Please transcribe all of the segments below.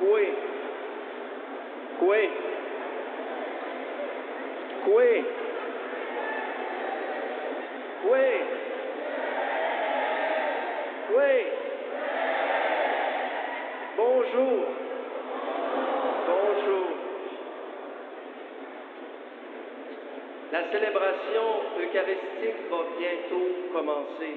Kue, Kue, Kue, Kue, Kue. Bonjour, bonjour. La célébration eucharistique va bientôt commencer.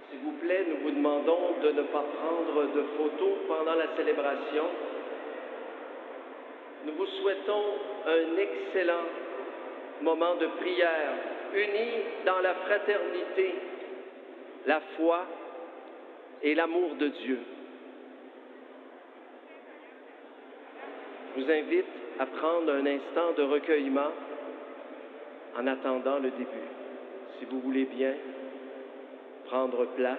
S'il vous plaît, nous vous demandons de ne pas prendre de photos pendant la célébration. Nous vous souhaitons un excellent moment de prière, unis dans la fraternité, la foi et l'amour de Dieu. Je vous invite à prendre un instant de recueillement en attendant le début. Si vous voulez bien prendre place.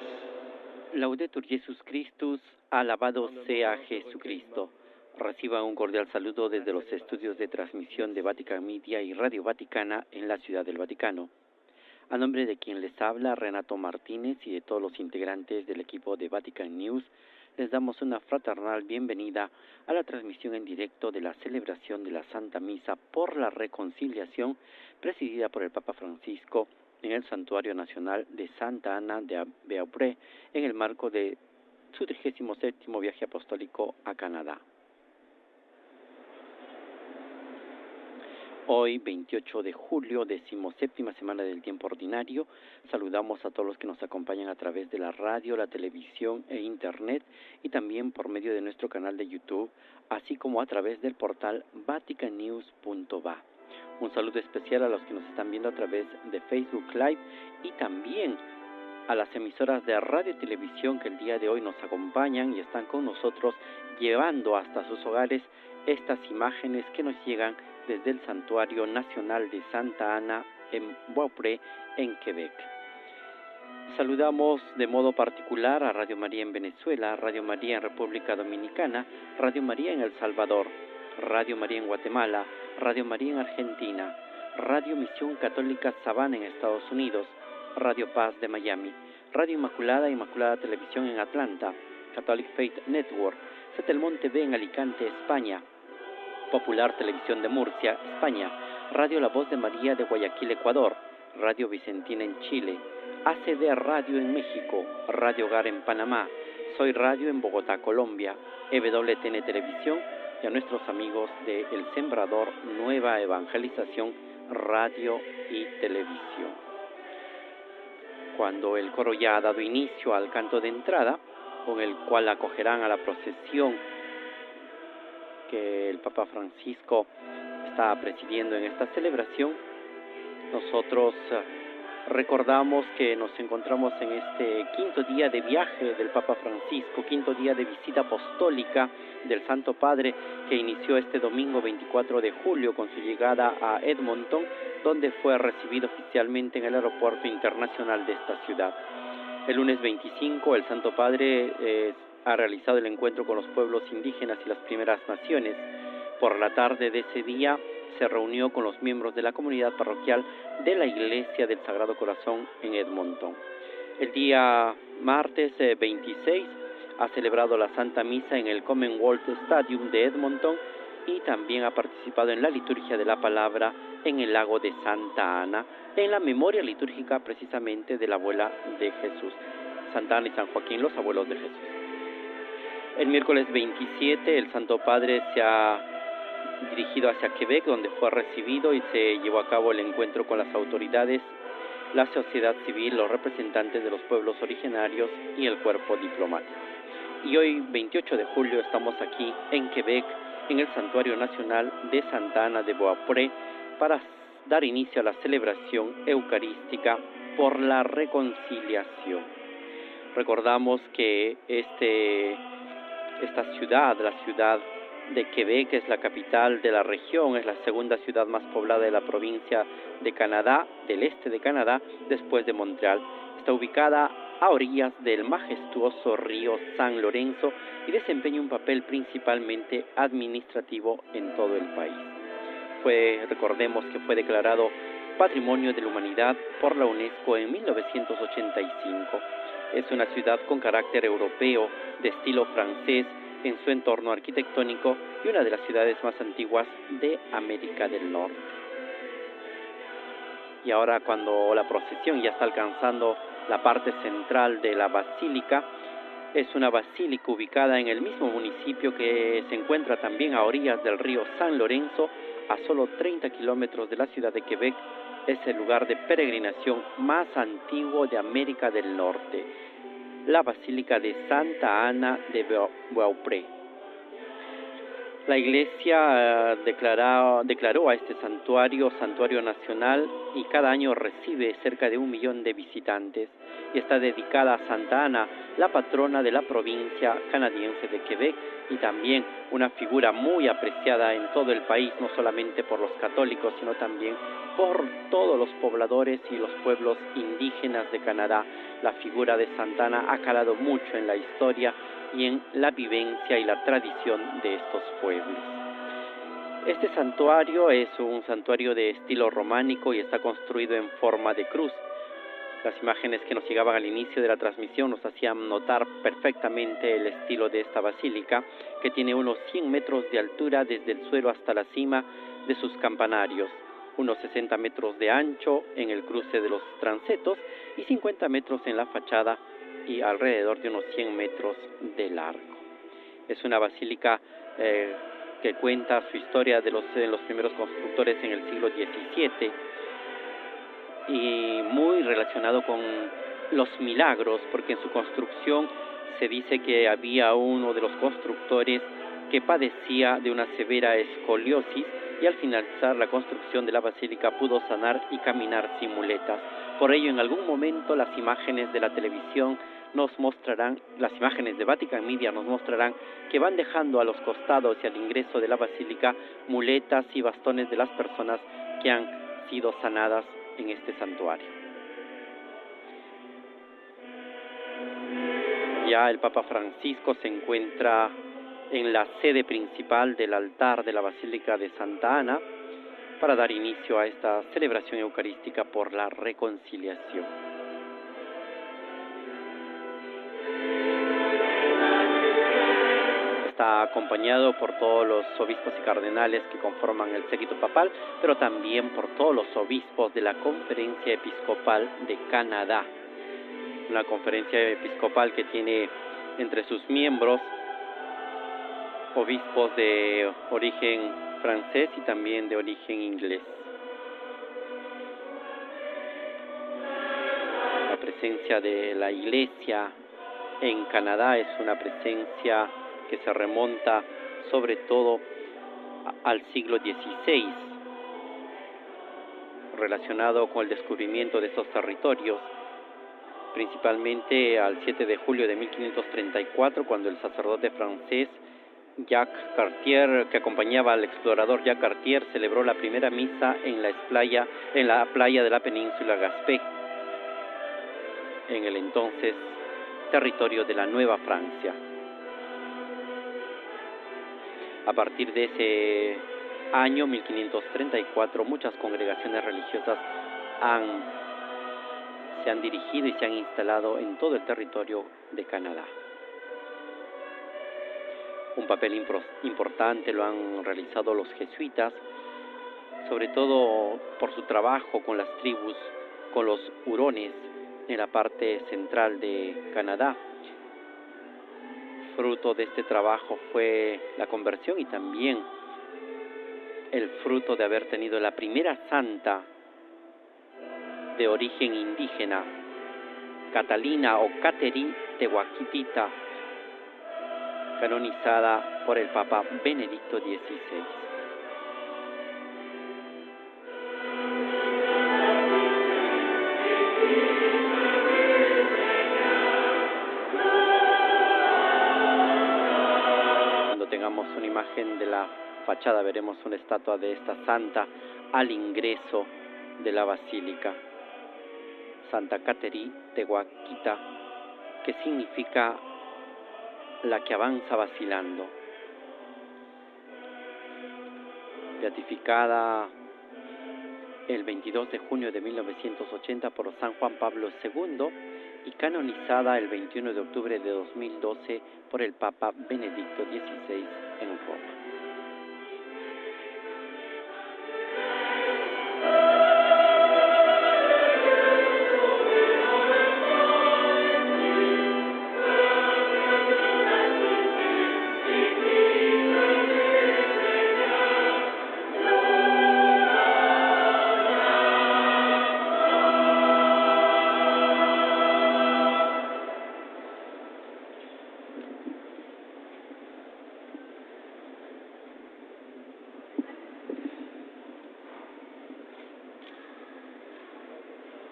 Laudetur Jesus Christus, alabado sea Jesucristo. Reciban un cordial saludo desde los estudios de transmisión de Vatican Media y Radio Vaticana en la Ciudad del Vaticano. A nombre de quien les habla, Renato Martínez, y de todos los integrantes del equipo de Vatican News, les damos una fraternal bienvenida a la transmisión en directo de la celebración de la Santa Misa por la Reconciliación, presidida por el Papa Francisco en el Santuario Nacional de Santa Ana de Beaupré, en el marco de su 37º viaje apostólico a Canadá. Hoy, 28 de julio, 17ª semana del tiempo ordinario, saludamos a todos los que nos acompañan a través de la radio, la televisión e internet, y también por medio de nuestro canal de YouTube, así como a través del portal vaticannews.va. Un saludo especial a los que nos están viendo a través de Facebook Live y también a las emisoras de radio y televisión que el día de hoy nos acompañan y están con nosotros llevando hasta sus hogares estas imágenes que nos llegan desde el Santuario Nacional de Santa Ana en Beaupré, en Quebec. Saludamos de modo particular a Radio María en Venezuela, Radio María en República Dominicana, Radio María en El Salvador, Radio María en Guatemala, Radio María en Argentina, Radio Misión Católica Savannah en Estados Unidos, Radio Paz de Miami, Radio Inmaculada, Inmaculada Televisión en Atlanta, Catholic Faith Network, Setelmont TV en Alicante, España, Popular Televisión de Murcia, España, Radio La Voz de María de Guayaquil, Ecuador, Radio Vicentina en Chile, ACD Radio en México, Radio Hogar en Panamá, Soy Radio en Bogotá, Colombia, EWTN Televisión, y a nuestros amigos de El Sembrador Nueva Evangelización, Radio y Televisión. Cuando el coro ya ha dado inicio al canto de entrada, con el cual acogerán a la procesión que el Papa Francisco está presidiendo en esta celebración, nosotros recordamos que nos encontramos en este quinto día de viaje del Papa Francisco, quinto día de visita apostólica del Santo Padre, que inició este domingo 24 de julio con su llegada a Edmonton, donde fue recibido oficialmente en el aeropuerto internacional de esta ciudad. El lunes 25 el Santo Padre ha realizado el encuentro con los pueblos indígenas y las primeras naciones. Por la tarde de ese día se reunió con los miembros de la comunidad parroquial de la Iglesia del Sagrado Corazón en Edmonton. El día martes 26 ha celebrado la Santa Misa en el Commonwealth Stadium de Edmonton y también ha participado en la liturgia de la palabra en el lago de Santa Ana, en la memoria litúrgica precisamente de la abuela de Jesús, Santa Ana y San Joaquín, los abuelos de Jesús. El miércoles 27 el Santo Padre se ha dirigido hacia Quebec, donde fue recibido y se llevó a cabo el encuentro con las autoridades, la sociedad civil, los representantes de los pueblos originarios y el cuerpo diplomático. Y hoy, 28 de julio, estamos aquí en Quebec, en el Santuario Nacional de Santa Ana de Beaupré, para dar inicio a la celebración eucarística por la reconciliación. Recordamos que esta ciudad, la ciudad de Quebec, es la capital de la región, es la segunda ciudad más poblada de la provincia de Canadá, del este de Canadá, después de Montreal. Está ubicada a orillas del majestuoso río San Lorenzo y desempeña un papel principalmente administrativo en todo el país. Recordemos que fue declarado Patrimonio de la Humanidad por la UNESCO en 1985. Es una ciudad con carácter europeo, de estilo francés, en su entorno arquitectónico y una de las ciudades más antiguas de América del Norte. Y ahora, cuando la procesión ya está alcanzando la parte central de la basílica, es una basílica ubicada en el mismo municipio que se encuentra también a orillas del río San Lorenzo, a solo 30 kilómetros de la ciudad de Quebec. Es el lugar de peregrinación más antiguo de América del Norte, la Basílica de Santa Ana de Beaupré. La Iglesia declaró a este santuario nacional, y cada año recibe cerca de 1 millón de visitantes, y está dedicada a Santa Ana, la patrona de la provincia canadiense de Quebec, y también una figura muy apreciada en todo el país, no solamente por los católicos, sino también por todos los pobladores y los pueblos indígenas de Canadá. La figura de Santa Ana ha calado mucho en la historia y en la vivencia y la tradición de estos pueblos. Este santuario es un santuario de estilo románico y está construido en forma de cruz. Las imágenes que nos llegaban al inicio de la transmisión nos hacían notar perfectamente el estilo de esta basílica, que tiene unos 100 metros de altura desde el suelo hasta la cima de sus campanarios, unos 60 metros de ancho en el cruce de los transetos y 50 metros en la fachada y alrededor de unos 100 metros de largo. Es una basílica que cuenta su historia de los primeros constructores en el siglo XVII, y muy relacionado con los milagros, porque en su construcción se dice que había uno de los constructores que padecía de una severa escoliosis, y al finalizar la construcción de la basílica pudo sanar y caminar sin muletas. Por ello, en algún momento las imágenes de la televisión nos mostrarán, las imágenes de Vatican Media nos mostrarán que van dejando a los costados y al ingreso de la basílica muletas y bastones de las personas que han sido sanadas en este santuario. Ya el Papa Francisco se encuentra en la sede principal del altar de la Basílica de Santa Ana para dar inicio a esta celebración eucarística por la reconciliación. Está acompañado por todos los obispos y cardenales que conforman el séquito papal, pero también por todos los obispos de la Conferencia Episcopal de Canadá. Una conferencia episcopal que tiene entre sus miembros obispos de origen francés y también de origen inglés. La presencia de la Iglesia en Canadá es una presencia que se remonta sobre todo al siglo XVI, relacionado con el descubrimiento de estos territorios, principalmente al 7 de julio de 1534, cuando el sacerdote francés Jacques Cartier, que acompañaba al explorador Jacques Cartier, celebró la primera misa en la playa de la península Gaspé, en el entonces territorio de la Nueva Francia. A partir de ese año 1534, muchas congregaciones religiosas se han dirigido y se han instalado en todo el territorio de Canadá. Un papel importante lo han realizado los jesuitas, sobre todo por su trabajo con las tribus, con los hurones en la parte central de Canadá. Fruto de este trabajo fue la conversión y también el fruto de haber tenido la primera santa de origen indígena, Catalina o Catherine Tehuactita, canonizada por el Papa Benedicto XVI. Cuando tengamos una imagen de la fachada, veremos una estatua de esta santa al ingreso de la basílica, Santa Catherine Tehuactita, que significa la que avanza vacilando. Beatificada el 22 de junio de 1980 por San Juan Pablo II y canonizada el 21 de octubre de 2012 por el Papa Benedicto XVI en Roma.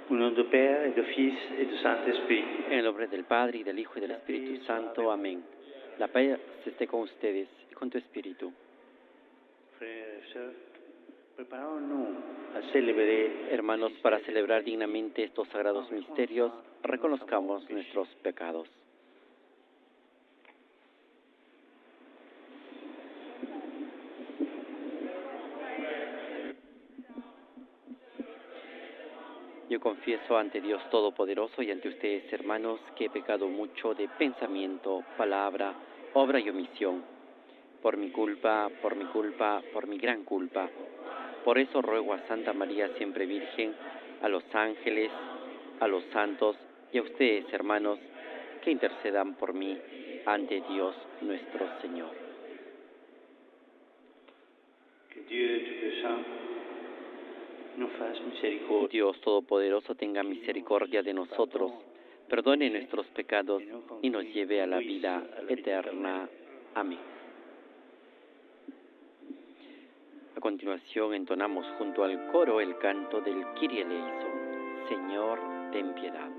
Au nom du Père, et du Fils, et du Saint-Esprit. En el nombre del Padre, y del Hijo, y del Espíritu Santo. Amén. La paz esté con ustedes y con tu espíritu. Frères et sœurs, préparons-nous à célébrer. Hermanos, para celebrar dignamente estos sagrados misterios, reconozcamos nuestros pecados. Yo confieso ante Dios Todopoderoso y ante ustedes, hermanos, que he pecado mucho de pensamiento, palabra, obra y omisión. Por mi culpa, por mi gran culpa. Por eso ruego a Santa María siempre Virgen, a los ángeles, a los santos y a ustedes, hermanos, que intercedan por mí ante Dios nuestro Señor. Que Dieu Tout-Puissant nous fasse miséricorde. Dios Todopoderoso tenga misericordia de nosotros, perdone nuestros pecados y nos lleve a la vida eterna. Amén. A continuación entonamos junto al coro el canto del Kyrie eleison. Señor, ten piedad.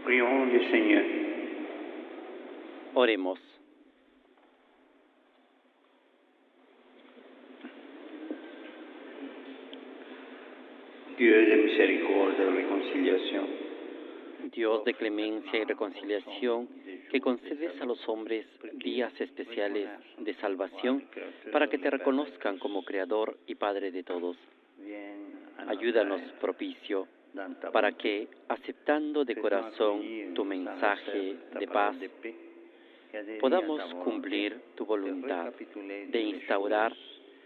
Prions le Seigneur. Oremos. Dieu de miséricorde et réconciliation. Dios de clemencia y reconciliación, que concedes a los hombres días especiales de salvación para que te reconozcan como Creador y Padre de todos. Ayúdanos, propicio, para que, aceptando de corazón tu mensaje de paz, podamos cumplir tu voluntad de instaurar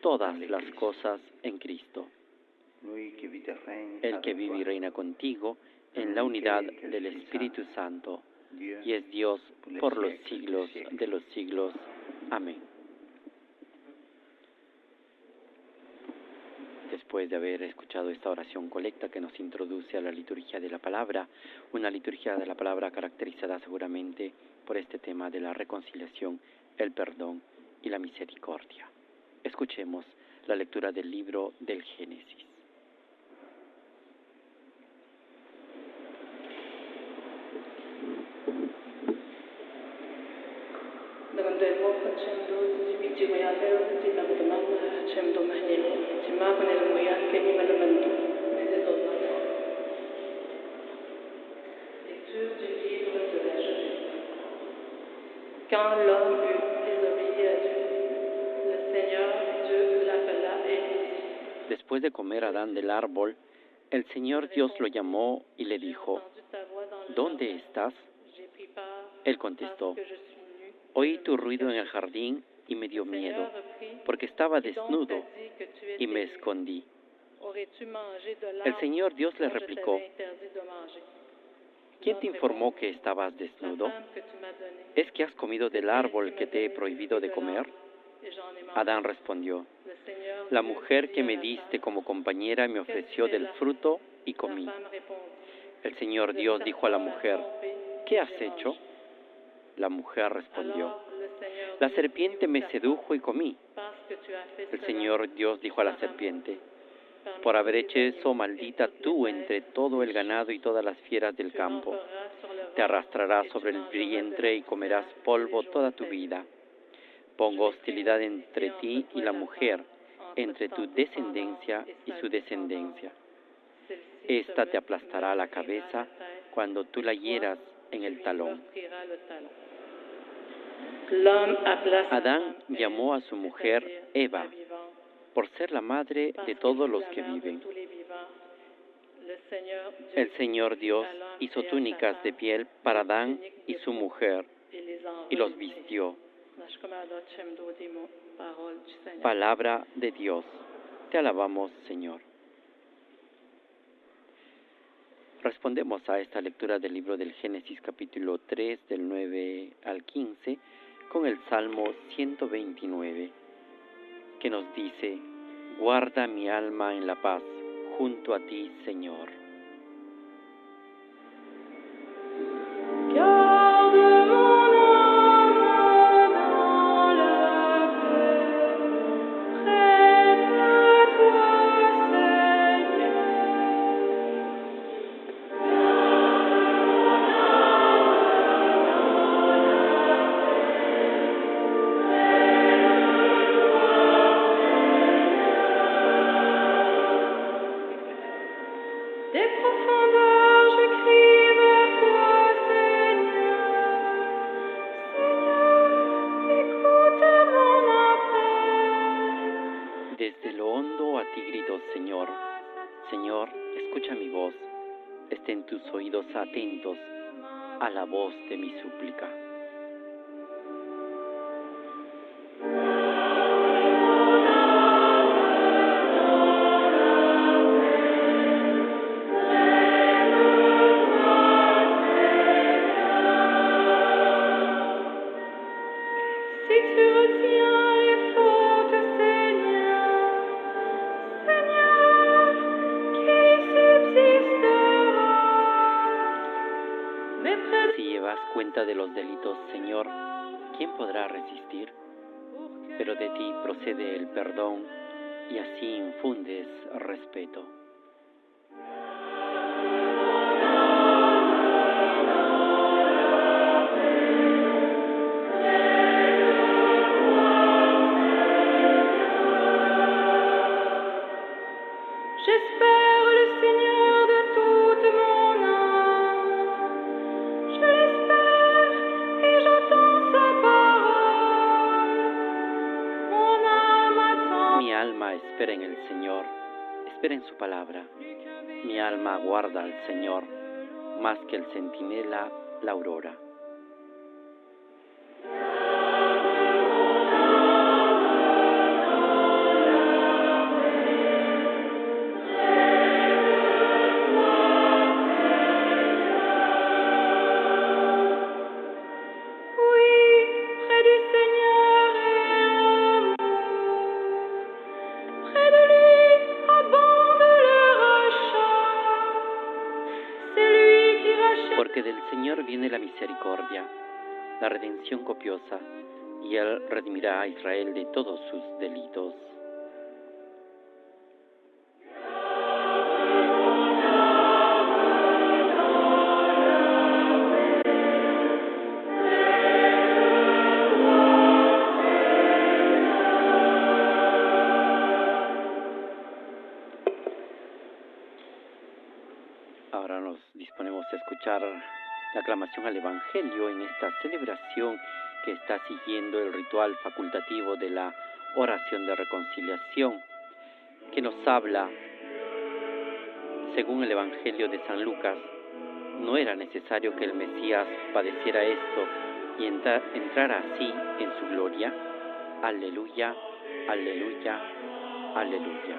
todas las cosas en Cristo, el que vive y reina contigo en la unidad del Espíritu Santo, y es Dios por los siglos de los siglos. Amén. Después de haber escuchado esta oración colecta que nos introduce a la liturgia de la palabra, una liturgia de la palabra caracterizada seguramente por este tema de la reconciliación, el perdón y la misericordia. Escuchemos la lectura del libro del Génesis. Quand l'homme eut désobéi à Dieu, le Seigneur Dieu l'appela et lui dit, Después de comer Adán del árbol, el Señor Dios lo llamó y le J'ai dijo, entendu ta voix dans le ¿dónde jardin. estás? J'ai pris peur Él contestó, parce que je suis nu. oí tu ruido en el jardín y me dio Le miedo, Seigneur reprit, porque estaba Qui donc desnudo t'a dit que tu y étais me nu? escondí. Aurais-tu mangé de El l'arbre Señor Dios le dont je replicó, t'avais interdit de manger? ¿quién te L'homme informó répondit, que estabas La desnudo? femme que tu m'as donnée. ¿Es que has comido del C'est elle árbol qui que m'a te he donné du prohibido fruit de de comer? l'arbre, et j'en ai mangé. Adán respondió, Le Seigneur la Dieu mujer dit que à me la diste femme, como compañera me Que ofreció tu fais del là? fruto y La comí. femme répondit, El Señor De Dios dijo a la serpent mujer, m'a trompé, ¿qué et has j'ai hecho? mangé. La mujer respondió, Alors le Seigneur la Dieu serpiente dit au me serpent, sedujo y comí. Parce que tu as fait El cela, Señor Dios dijo a la tu seras serpiente, maudite parmi por tous haber les hecho eso, animaux maldita et toutes tú les entre bêtes todo des el ganado y champs. todas las fieras del Tu campo. ramperas sur le Te ventre, arrastrarás et tu sobre el mangeras de la vientre y comerás poussière polvo tous les jours toda de tu ta vie. vida. Pongo Je mettrai hostilidad une entre hostilité ti entre y toi la la mujer, femme, entre tu ta descendencia descendencia y su descendencia. Celle-ci Esta te te aplastará la meurtrira cabeza la tête, cuando tú la et toi, hieras en tu el lui talón. meurtriras le talon. L'homme appela sa Adán femme llamó a Ève, su mujer c'est-à-dire Eva, la vivante, por ser la madre parce de qu'elle todos fut los la que mère de viven. tous les vivants. Le Seigneur Dieu El Señor Dios fit à l'homme hizo et à sa túnicas de femme piel para des Adán tuniques y de su peau mujer et les en y los revêtit. vistió. Parole du Seigneur. Palabra de Dios. Te alabamos, Señor. Respondemos a esta lectura del libro del Génesis capítulo 3 del 9 al 15 con el Salmo 129 que nos dice, guarda mi alma en la paz junto a ti, Señor. Garde mon âme dans la paix, près de toi, Seigneur. Des profondeurs je crie vers toi, Seigneur. Seigneur, écoute mon appel. Desde lo hondo a ti grito, Señor. Señor, escucha mi voz. Estén tus oídos atentos a la voz de mi súplica. Si tu retiens les fautes, Seigneur, Seigneur, qui subsistera? Mais près Si llevas cuenta de los delitos, Señor, ¿quién podrá resistir? Pero de ti procede el perdón y así infundes respeto. j'espère le Seigneur de toute mon âme. Je l'espère et j'attends sa parole. Mon âme attend. Mi alma espera en el Señor, espera en su palabra. Mi alma aguarda al Señor, más que el centinela la aurora. Oui, près du Seigneur est l'amour. Près de lui abonde le rachat. C'est lui qui rachète. Porque del Señor viene la misericordia, la redención copiosa, y Él redimirá a Israel de todos sus delitos. Ahora nos disponemos a escuchar la aclamación al Evangelio en esta celebración que está siguiendo el ritual facultativo de la oración de reconciliación, que nos habla, según el Evangelio de San Lucas, no era necesario que el Mesías padeciera esto y entrara así en su gloria. Aleluya, aleluya, aleluya.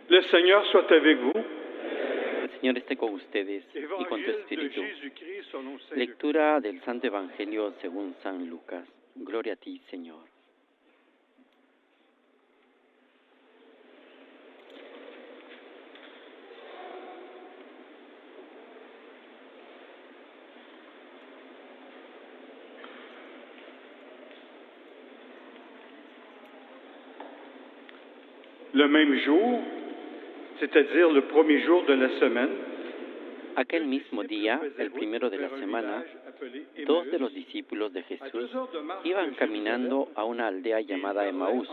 Le Seigneur soit avec vous. El Señor esté con ustedes y con tu Évangile de espíritu. Jésus-Christ selon Saint Luc. Lectura del Santo Evangelio según San Lucas. Gloria a ti, Señor. Le même jour, c'est-à-dire le premier jour de la semaine, Aquel mismo día, el primero de la semana, dos de los discípulos de Jesús iban caminando a una aldea llamada Emaús,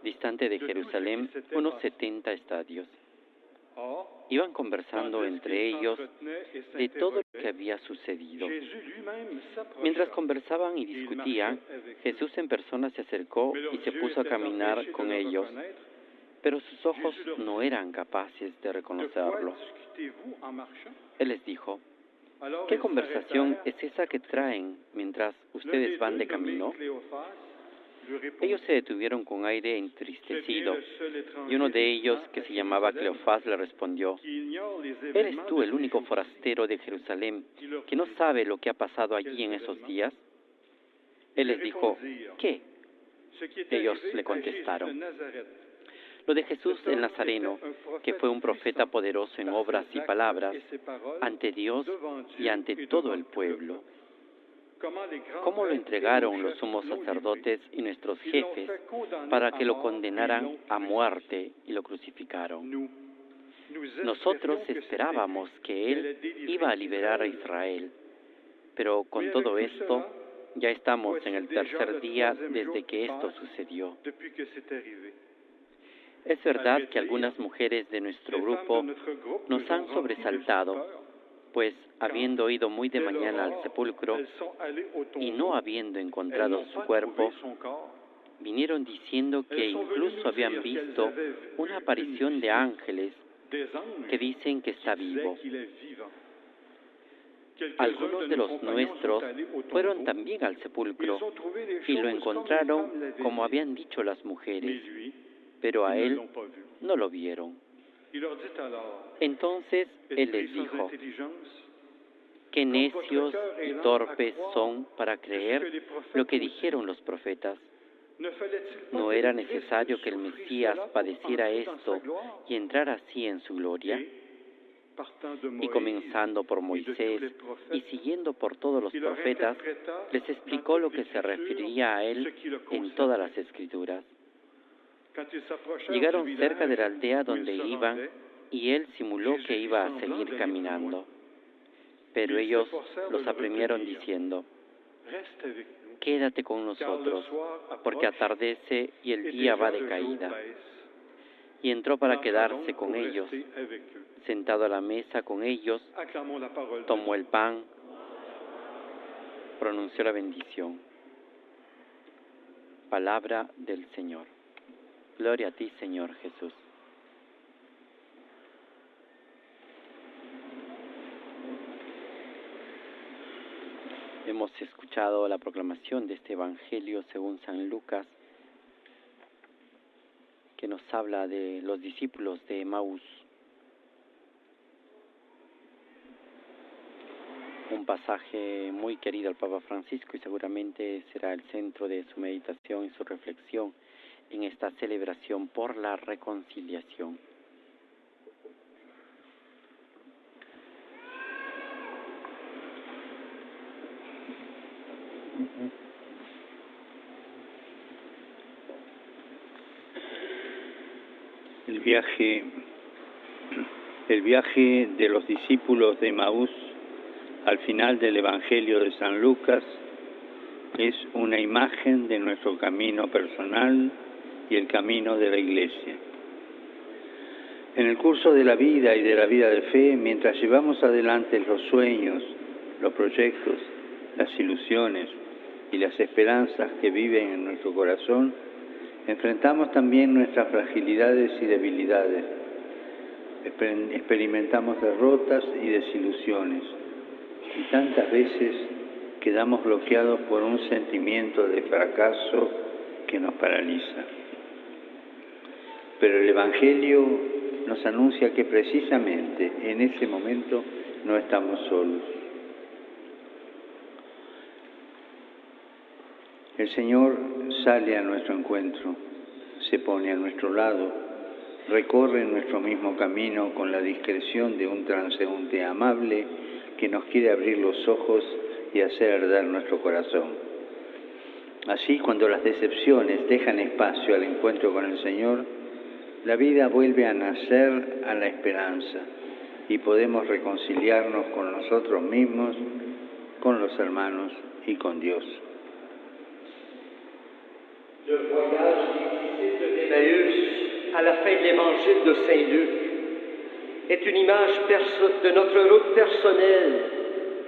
distante de Jerusalén unos 70 estadios. Iban conversando entre ellos de todo lo que había sucedido. Mientras conversaban y discutían, Jesús en persona se acercó y se puso a caminar con ellos, pero sus ojos no eran capaces de reconocerlo. Él les dijo: ¿qué conversación es esa que traen mientras ustedes van de camino? Ellos se detuvieron con aire entristecido, y uno de ellos, que se llamaba Cleofás, le respondió: ¿eres tú el único forastero de Jerusalén que no sabe lo que ha pasado allí en esos días? Él les dijo: ¿qué? Ellos le contestaron: lo de Jesús el Nazareno, que fue un profeta poderoso en obras y palabras ante Dios y ante todo el pueblo. ¿Cómo lo entregaron los sumos sacerdotes y nuestros jefes para que lo condenaran a muerte y lo crucificaron? Nosotros esperábamos que Él iba a liberar a Israel, pero con todo esto ya estamos en el tercer día desde que esto sucedió. Es verdad que algunas mujeres de nuestro grupo nos han sobresaltado, pues habiendo ido muy de mañana al sepulcro y no habiendo encontrado su cuerpo, vinieron diciendo que incluso habían visto una aparición de ángeles que dicen que está vivo. Algunos de los nuestros fueron también al sepulcro y lo encontraron como habían dicho las mujeres, pero a él no lo vieron. Entonces él les dijo: qué necios y torpes son para creer lo que dijeron los profetas. ¿No era necesario que el Mesías padeciera esto y entrara así en su gloria? Y comenzando por Moisés y siguiendo por todos los profetas, les explicó lo que se refería a él en todas las Escrituras. Llegaron cerca de la aldea donde iban y él simuló que iba a seguir caminando. Pero ellos los apremiaron diciendo: reste avec nous, quédate con car le nosotros, soir porque approche atardece y el et día va déjà de le jour caída. baisse. Y entró para Entrons quedarse donc con pour ellos. rester avec eux. Sentado a la mesa con ellos, Acclamons la parole de tomó Dieu. el pan, pronunció la bendición. Palabra del Señor. Gloria a ti, Señor Jesús. Hemos escuchado la proclamación de este Evangelio según San Lucas, que nos habla de los discípulos de Emaús. Un pasaje muy querido al Papa Francisco y seguramente será el centro de su meditación y su reflexión en esta celebración por la reconciliación. El viaje de los discípulos de Emaús al final del Evangelio de San Lucas es una imagen de nuestro camino personal y el camino de la Iglesia. En el curso de la vida y de la vida de fe, mientras llevamos adelante los sueños, los proyectos, las ilusiones y las esperanzas que viven en nuestro corazón, enfrentamos también nuestras fragilidades y debilidades. Experimentamos derrotas y desilusiones. Y tantas veces quedamos bloqueados por un sentimiento de fracaso que nos paraliza. Pero el Evangelio nos anuncia que precisamente en ese momento no estamos solos. El Señor sale a nuestro encuentro, se pone a nuestro lado, recorre nuestro mismo camino con la discreción de un transeúnte amable que nos quiere abrir los ojos y hacer arder nuestro corazón. Así, cuando las decepciones dejan espacio al encuentro con el Señor, la vida vuelve a nacer a la esperanza y podemos reconciliarnos con nosotros mismos, con los hermanos y con Dios. Le voyage des disciples d'Emmaüs à la fin de l'évangile de Saint Luc est une image de notre route personnelle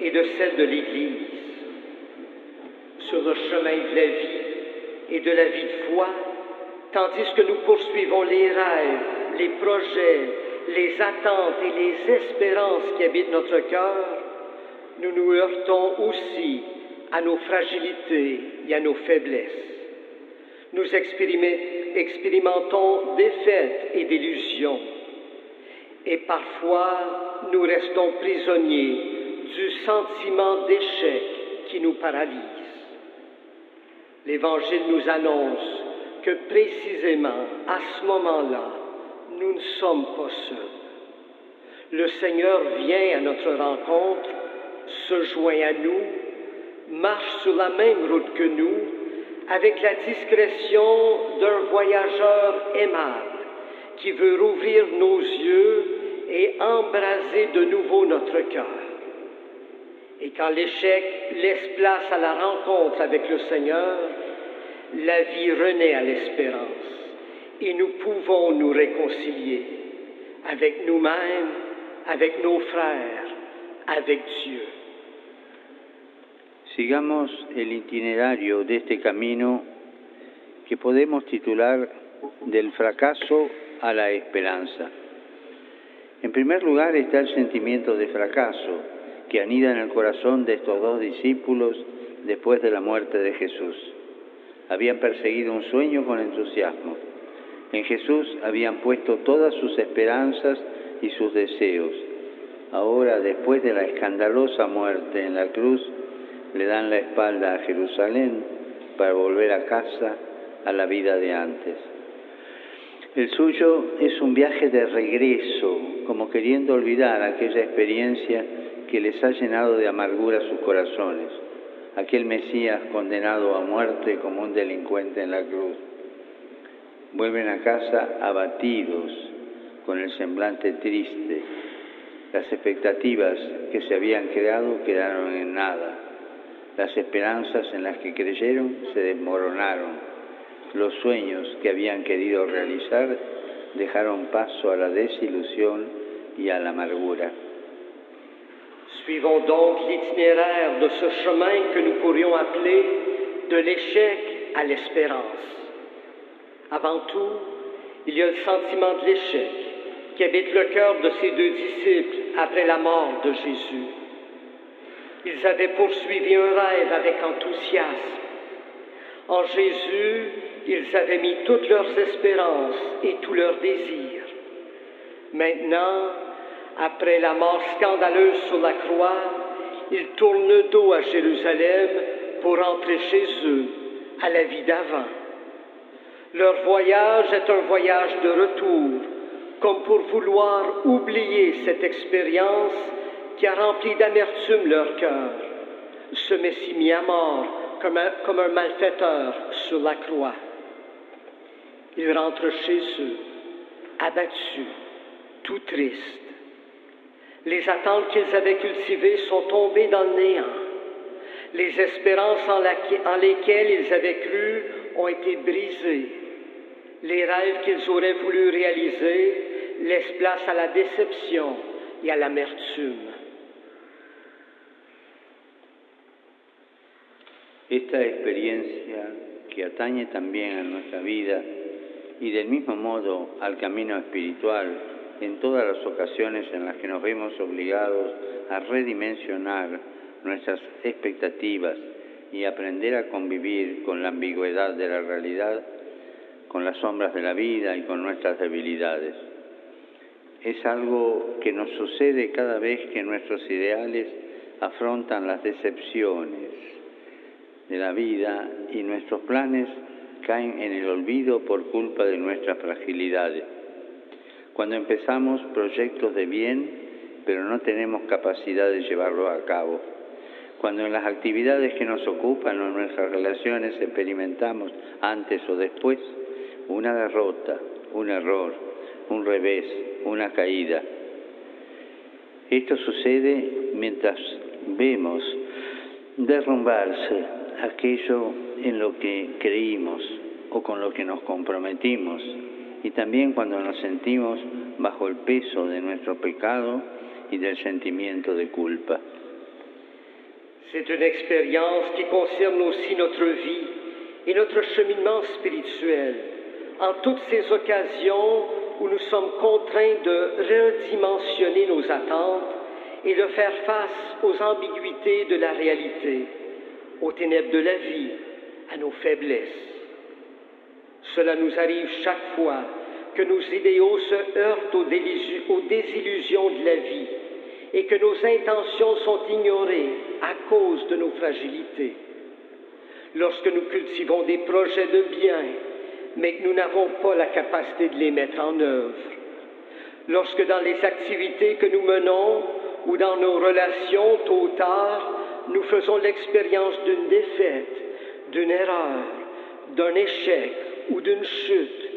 et de celle de l'Église. Sur le chemin de la vie et de la vie de foi, tandis que nous poursuivons les rêves, les projets, les attentes et les espérances qui habitent notre cœur, nous nous heurtons aussi à nos fragilités et à nos faiblesses. Nous expérimentons défaites et délusions. Et parfois, nous restons prisonniers du sentiment d'échec qui nous paralyse. L'Évangile nous annonce que précisément à ce moment-là, nous ne sommes pas seuls. Le Seigneur vient à notre rencontre, se joint à nous, marche sur la même route que nous, avec la discrétion d'un voyageur aimable qui veut rouvrir nos yeux et embraser de nouveau notre cœur. Et quand l'échec laisse place à la rencontre avec le Seigneur, la vie renaît à l'espérance et nous pouvons nous réconcilier avec nous-mêmes, avec nos frères, avec Dieu. Sigamos el itinerario de este camino que podemos titular Del fracaso a la esperanza. En primer lugar está el sentimiento de fracaso que anida en el corazón de estos dos discípulos después de la muerte de Jesús. Habían perseguido un sueño con entusiasmo. En Jesús habían puesto todas sus esperanzas y sus deseos. Ahora, después de la escandalosa muerte en la cruz, le dan la espalda a Jerusalén para volver a casa, a la vida de antes. El suyo es un viaje de regreso, como queriendo olvidar aquella experiencia que les ha llenado de amargura sus corazones, aquel Mesías condenado a muerte como un delincuente en la cruz. Vuelven a casa abatidos, con el semblante triste. Las expectativas que se habían creado quedaron en nada. Las esperanzas en las que creyeron se desmoronaron. Los sueños que habían querido realizar dejaron paso a la desilusión y a la amargura. Suivons donc l'itinéraire de ce chemin que nous pourrions appeler de l'échec à l'espérance. Avant tout, il y a le sentiment de l'échec qui habite le cœur de ces deux disciples après la mort de Jésus. Ils avaient poursuivi un rêve avec enthousiasme. En Jésus, ils avaient mis toutes leurs espérances et tous leurs désirs. Maintenant, après la mort scandaleuse sur la croix, ils tournent le dos à Jérusalem pour entrer chez eux, à la vie d'avant. Leur voyage est un voyage de retour, comme pour vouloir oublier cette expérience qui a rempli d'amertume leur cœur, ce Messie mis à mort comme un malfaiteur sur la croix. Ils rentrent chez eux, abattus, tout tristes. Les attentes qu'ils avaient cultivées sont tombées dans le néant. Les espérances en lesquelles ils avaient cru ont été brisées. Les rêves qu'ils auraient voulu réaliser laissent place à la déception y a l'amertume. Esta experiencia que atañe también a nuestra vida y del mismo modo al camino espiritual en todas las ocasiones en las que nos vemos obligados a redimensionar nuestras expectativas y aprender a convivir con la ambigüedad de la realidad, con las sombras de la vida y con nuestras debilidades. Es algo que nos sucede cada vez que nuestros ideales afrontan las decepciones de la vida y nuestros planes caen en el olvido por culpa de nuestras fragilidades. Cuando empezamos proyectos de bien, pero no tenemos capacidad de llevarlos a cabo. Cuando en las actividades que nos ocupan o en nuestras relaciones experimentamos antes o después una derrota, un error, un revés, una caída. Esto sucede mientras vemos derrumbarse aquello en lo que creímos o con lo que nos comprometimos, y también cuando nos sentimos bajo el peso de nuestro pecado y del sentimiento de culpa. C'est une expérience qui concerne aussi notre vie et notre cheminement spirituel. En toutes ces occasions où nous sommes contraints de redimensionner nos attentes et de faire face aux ambiguïtés de la réalité, aux ténèbres de la vie, à nos faiblesses. Cela nous arrive chaque fois que nos idéaux se heurtent aux désillusions de la vie et que nos intentions sont ignorées à cause de nos fragilités. Lorsque nous cultivons des projets de bien, mais que nous n'avons pas la capacité de les mettre en œuvre. Lorsque dans les activités que nous menons ou dans nos relations, tôt ou tard, nous faisons l'expérience d'une défaite, d'une erreur, d'un échec ou d'une chute,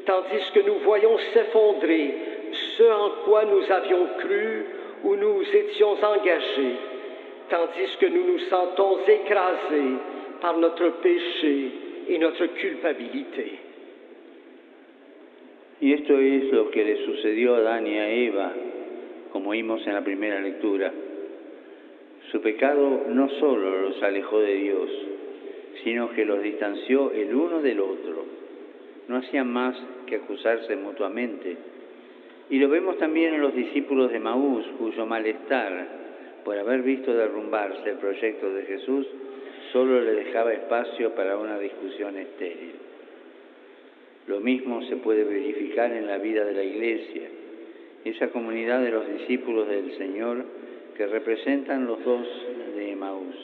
tandis que nous voyons s'effondrer ce en quoi nous avions cru ou nous étions engagés, tandis que nous nous sentons écrasés par notre péché et notre culpabilité. Y esto es lo que le sucedió a Adán y a Eva, como vimos en la primera lectura. Su pecado no solo los alejó de Dios, sino que los distanció el uno del otro. No hacían más que acusarse mutuamente. Y lo vemos también en los discípulos de Emaús, cuyo malestar por haber visto derrumbarse el proyecto de Jesús solo le dejaba espacio para una discusión estéril. Lo mismo se puede verificar en la vida de la Iglesia, esa comunidad de los discípulos del Señor que representan los dos de Emaús.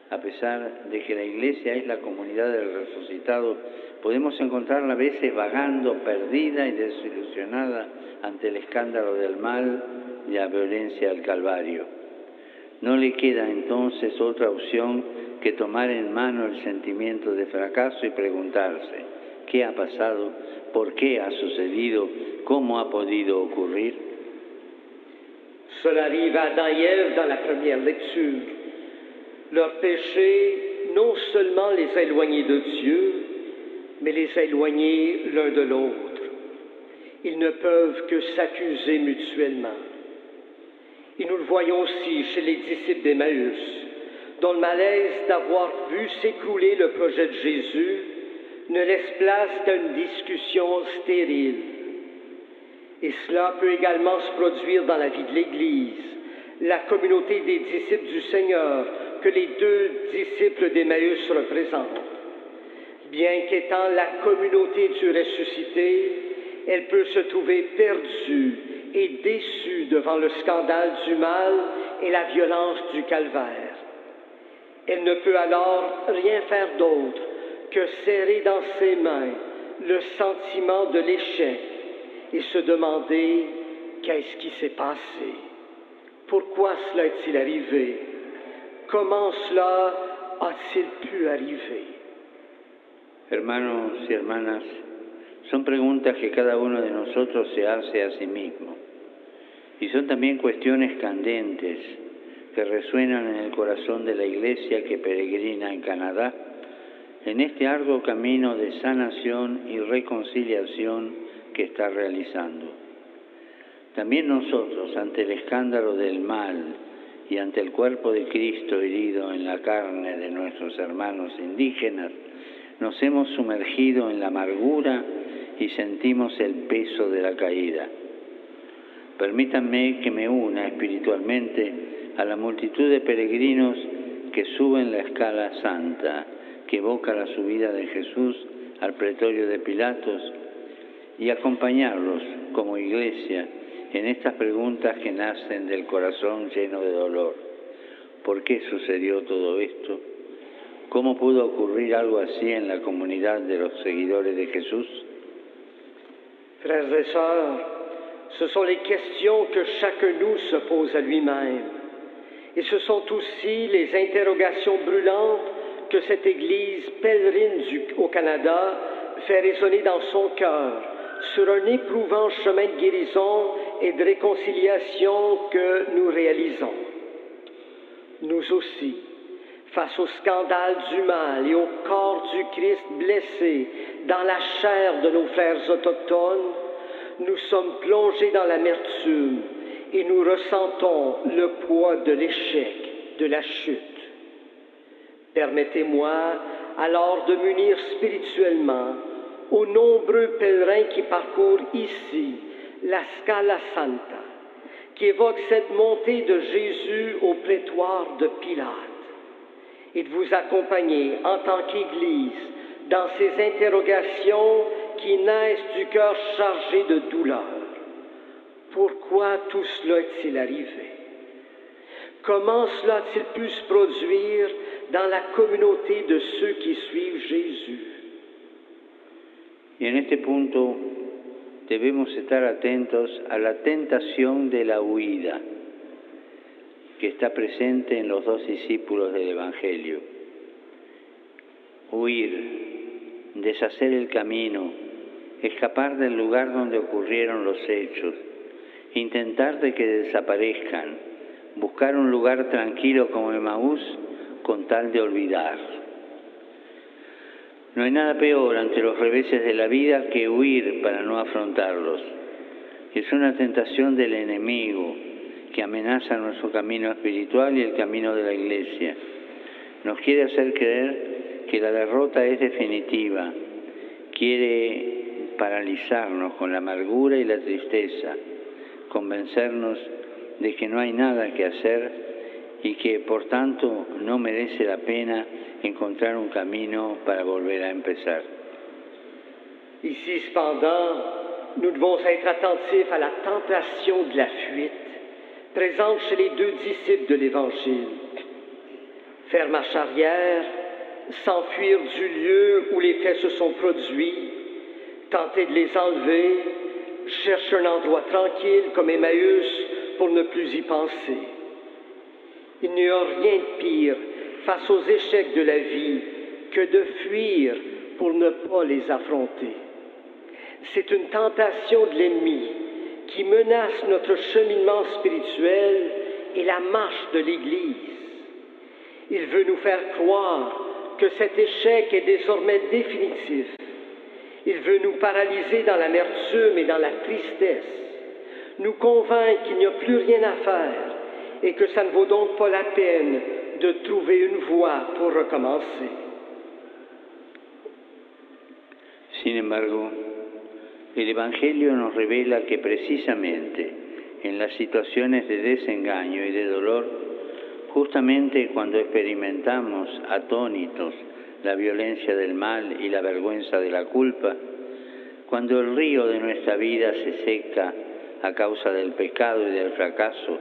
A pesar de que la Iglesia es la comunidad del resucitado, podemos encontrarla a veces vagando, perdida y desilusionada ante el escándalo del mal y la violencia del Calvario. No le queda entonces otra opción que tomar en mano el sentimiento de fracaso y preguntarse: ¿qué ha pasado? ¿Por qué ha sucedido? ¿Cómo ha podido ocurrir? Cela arrive à Adam et Ève dans la première lecture. Leur péché non seulement les a éloignés de Dieu, mais les a éloignés l'un de l'autre. Ils ne peuvent que s'accuser mutuellement. Et nous le voyons aussi chez les disciples d'Emmaüs, dont le malaise d'avoir vu s'écrouler le projet de Jésus ne laisse place qu'à une discussion stérile. Et cela peut également se produire dans la vie de l'Église, la communauté des disciples du Seigneur que les deux disciples d'Emmaüs représentent. Bien qu'étant la communauté du ressuscité, elle peut se trouver perdue et déçue devant le scandale du mal et la violence du calvaire. Elle ne peut alors rien faire d'autre que serrer dans ses mains le sentiment de l'échec et se demander qu'est-ce qui s'est passé, pourquoi cela est-il arrivé, comment cela a-t-il pu arriver. Hermanos y hermanas, son preguntas que cada uno de nosotros se hace a sí mismo y son también cuestiones candentes que resuenan en el corazón de la Iglesia que peregrina en Canadá en este arduo camino de sanación y reconciliación que está realizando. También nosotros, ante el escándalo del mal y ante el cuerpo de Cristo herido en la carne de nuestros hermanos indígenas, nos hemos sumergido en la amargura y sentimos el peso de la caída. Permítanme que me una espiritualmente a la multitud de peregrinos que suben la escala santa, que evoca la subida de Jesús al pretorio de Pilatos, y acompañarlos como Iglesia en estas preguntas que nacen del corazón lleno de dolor. ¿Por qué sucedió todo esto? ¿Cómo pudo ocurrir algo así en la comunidad de los seguidores de Jesús? Frères et sœurs, ce sont les questions que chacun de nous se pose à lui-même. Et ce sont aussi les interrogations brûlantes que cette Église pèlerine au Canada fait résonner dans son cœur sur un éprouvant chemin de guérison et de réconciliation que nous réalisons. Nous aussi, face au scandale du mal et au corps du Christ blessé dans la chair de nos frères autochtones, nous sommes plongés dans l'amertume et nous ressentons le poids de l'échec, de la chute. Permettez-moi alors de m'unir spirituellement aux nombreux pèlerins qui parcourent ici la Scala Santa, qui évoque cette montée de Jésus au prétoire de Pilate, et de vous accompagner en tant qu'Église dans ces interrogations qui naissent du cœur chargé de douleur. Pourquoi tout cela est-il arrivé? Comment cela a-t-il pu se produire dans la communauté de ceux qui suivent Jésus? Y en este punto debemos estar atentos a la tentación de la huida que está presente en los dos discípulos del Evangelio. Huir, deshacer el camino, escapar del lugar donde ocurrieron los hechos, intentar de que desaparezcan, buscar un lugar tranquilo como Emaús con tal de olvidar. No hay nada peor ante los reveses de la vida que huir para no afrontarlos. Es una tentación del enemigo que amenaza nuestro camino espiritual y el camino de la Iglesia. Nos quiere hacer creer que la derrota es definitiva, quiere paralizarnos con la amargura y la tristeza, convencernos de que no hay nada que hacer y que por tanto no merece la pena encontrar un camino para volver a empezar. Ici, cependant, nous devons être attentifs à la tentation de la fuite, présente chez les deux disciples de l'Évangile. Faire marche arrière, s'enfuir du lieu où les faits se sont produits, tenter de les enlever, chercher un endroit tranquille comme Emmaüs pour ne plus y penser. Il n'y a rien de pire face aux échecs de la vie que de fuir pour ne pas les affronter. C'est une tentation de l'ennemi qui menace notre cheminement spirituel et la marche de l'Église. Il veut nous faire croire que cet échec est désormais définitif. Il veut nous paralyser dans l'amertume et dans la tristesse, nous convaincre qu'il n'y a plus rien à faire et que ça ne vaut donc pas la peine de trouver une voie pour recommencer. Sin embargo, el Evangelio nos revela que precisamente en las situaciones de desengaño y de dolor, justamente cuando experimentamos atónitos la violencia del mal y la vergüenza de la culpa, cuando el río de nuestra vida se seca a causa del pecado y del fracaso,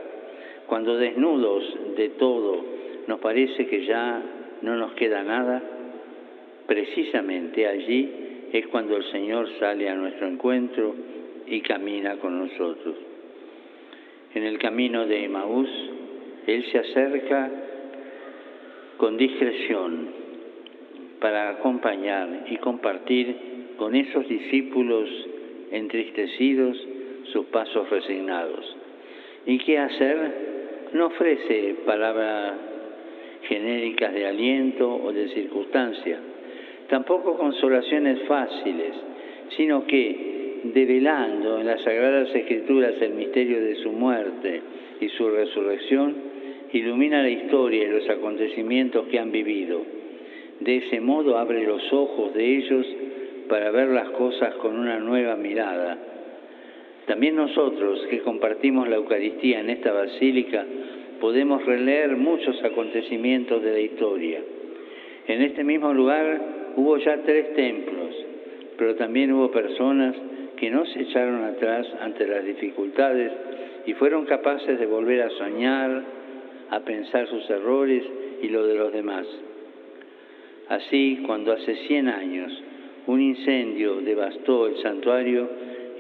cuando desnudos de todo nos parece que ya no nos queda nada, precisamente allí es cuando el Señor sale a nuestro encuentro y camina con nosotros. En el camino de Emaús, Él se acerca con discreción para acompañar y compartir con esos discípulos entristecidos sus pasos resignados. ¿Y qué hacer? No ofrece palabras genéricas de aliento o de circunstancia, tampoco consolaciones fáciles, sino que, develando en las Sagradas Escrituras el misterio de su muerte y su resurrección, ilumina la historia y los acontecimientos que han vivido. De ese modo abre los ojos de ellos para ver las cosas con una nueva mirada. También nosotros, que compartimos la Eucaristía en esta basílica, podemos releer muchos acontecimientos de la historia. En este mismo lugar hubo ya 3 templos, pero también hubo personas que no se echaron atrás ante las dificultades y fueron capaces de volver a soñar, a pensar sus errores y lo de los demás. Así, cuando hace 100 años un incendio devastó el santuario,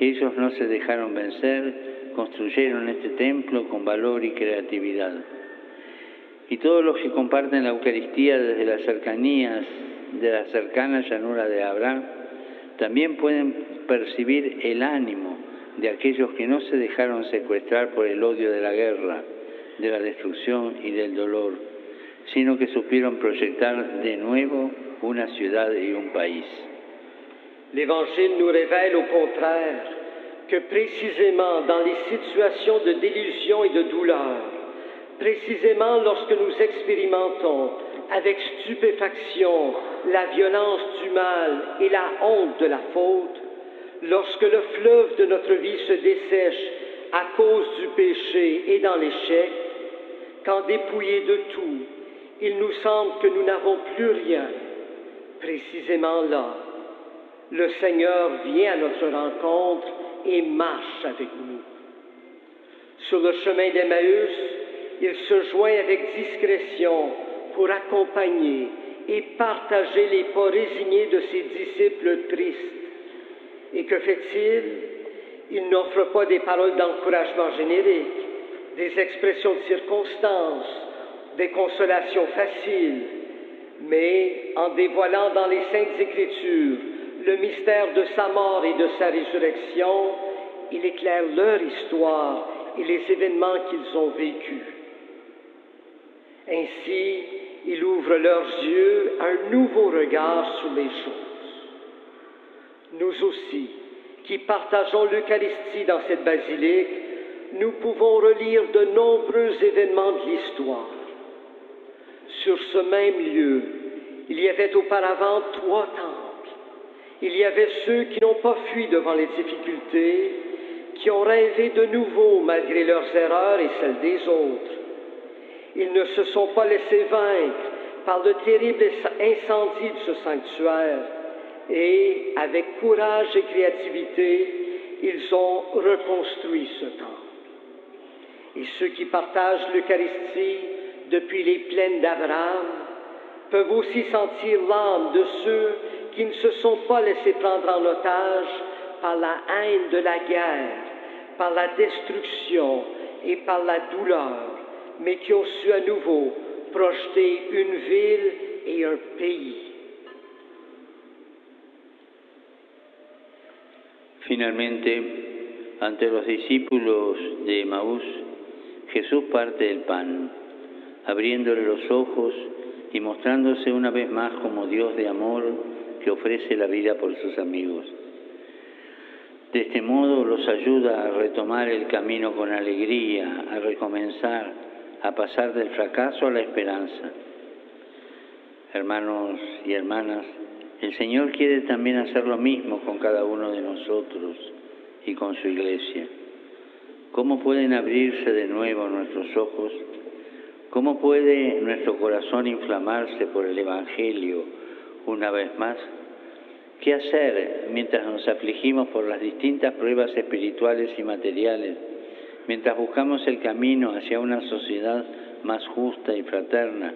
ellos no se dejaron vencer, construyeron este templo con valor y creatividad. Y todos los que comparten la Eucaristía desde las cercanías de la cercana llanura de Abraham, también pueden percibir el ánimo de aquellos que no se dejaron secuestrar por el odio de la guerra, de la destrucción y del dolor, sino que supieron proyectar de nuevo una ciudad y un país. L'Évangile nous révèle au contraire que précisément dans les situations de délusion et de douleur, précisément lorsque nous expérimentons avec stupéfaction la violence du mal et la honte de la faute, lorsque le fleuve de notre vie se dessèche à cause du péché et dans l'échec, quand dépouillés de tout, il nous semble que nous n'avons plus rien, précisément là, le Seigneur vient à notre rencontre et marche avec nous. Sur le chemin d'Emmaüs, il se joint avec discrétion pour accompagner et partager les pas résignés de ses disciples tristes. Et que fait-il? Il n'offre pas des paroles d'encouragement génériques, des expressions de circonstance, des consolations faciles, mais en dévoilant dans les Saintes Écritures le mystère de sa mort et de sa résurrection, il éclaire leur histoire et les événements qu'ils ont vécus. Ainsi, il ouvre leurs yeux à un nouveau regard sur les choses. Nous aussi, qui partageons l'Eucharistie dans cette basilique, nous pouvons relire de nombreux événements de l'histoire. Sur ce même lieu, il y avait auparavant 3 temples. Il y avait ceux qui n'ont pas fui devant les difficultés, qui ont rêvé de nouveau malgré leurs erreurs et celles des autres. Ils ne se sont pas laissés vaincre par le terrible incendie de ce sanctuaire et, avec courage et créativité, ils ont reconstruit ce temple. Et ceux qui partagent l'Eucharistie depuis les plaines d'Abraham peuvent aussi sentir l'âme de ceux qui ne se sont pas laissés prendre en otage par la haine de la guerre, par la destruction et par la douleur, mais qui ont su à nouveau projeter une ville et un pays. Finalmente, ante los discípulos de Emaús, Jesús parte el pan, abriéndole los ojos y mostrándose una vez más como Dios de amor que ofrece la vida por sus amigos. De este modo los ayuda a retomar el camino con alegría, a recomenzar, a pasar del fracaso a la esperanza. Hermanos y hermanas, el Señor quiere también hacer lo mismo con cada uno de nosotros y con su Iglesia. ¿Cómo pueden abrirse de nuevo nuestros ojos? ¿Cómo puede nuestro corazón inflamarse por el Evangelio una vez más? ¿Qué hacer mientras nos afligimos por las distintas pruebas espirituales y materiales, mientras buscamos el camino hacia una sociedad más justa y fraterna,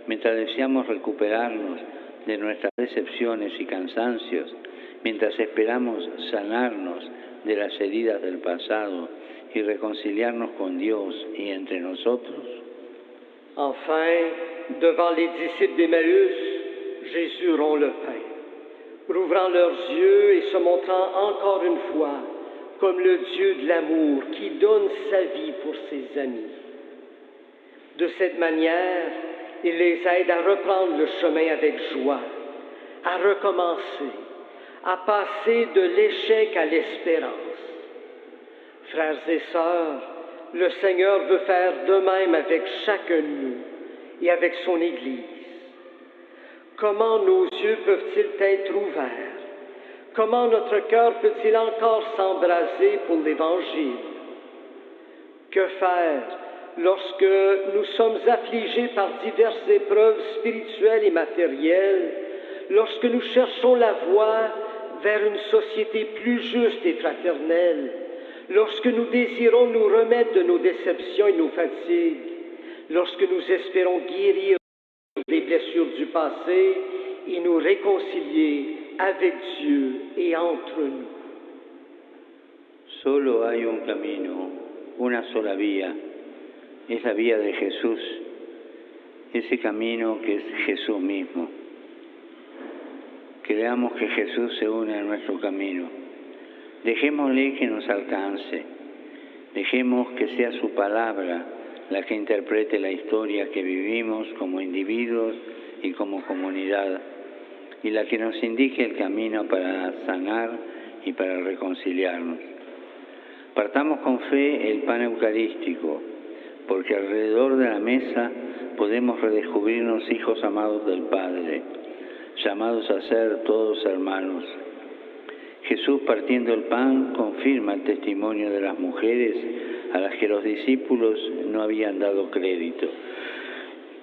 mientras deseamos recuperarnos de nuestras decepciones y cansancios, mientras esperamos sanarnos de las heridas del pasado y reconciliarnos con Dios y entre nosotros? Enfin, devant les disciples d'Emmaüs, Jésus rompt le pain, rouvrant leurs yeux et se montrant encore une fois comme le Dieu de l'amour qui donne sa vie pour ses amis. De cette manière, il les aide à reprendre le chemin avec joie, à recommencer, à passer de l'échec à l'espérance. Frères et sœurs, le Seigneur veut faire de même avec chacun de nous et avec son Église. Comment nos yeux peuvent-ils être ouverts? Comment notre cœur peut-il encore s'embraser pour l'Évangile? Que faire lorsque nous sommes affligés par diverses épreuves spirituelles et matérielles, lorsque nous cherchons la voie vers une société plus juste et fraternelle, lorsque nous désirons nous remettre de nos déceptions et nos fatigues, lorsque nous espérons guérir des blessures du passé et nous réconcilier avec Dieu et entre nous. Solo hay un camino, una sola vía, es la vía de Jesús, ese camino que es Jesús mismo. Creamos que Jesús se une a nuestro camino. Dejémosle que nos alcance, dejemos que sea su palabra la que interprete la historia que vivimos como individuos y como comunidad, y la que nos indique el camino para sanar y para reconciliarnos. Partamos con fe el pan eucarístico, porque alrededor de la mesa podemos redescubrirnos hijos amados del Padre, llamados a ser todos hermanos. Jesús, partiendo el pan, confirma el testimonio de las mujeres a las que los discípulos no habían dado crédito,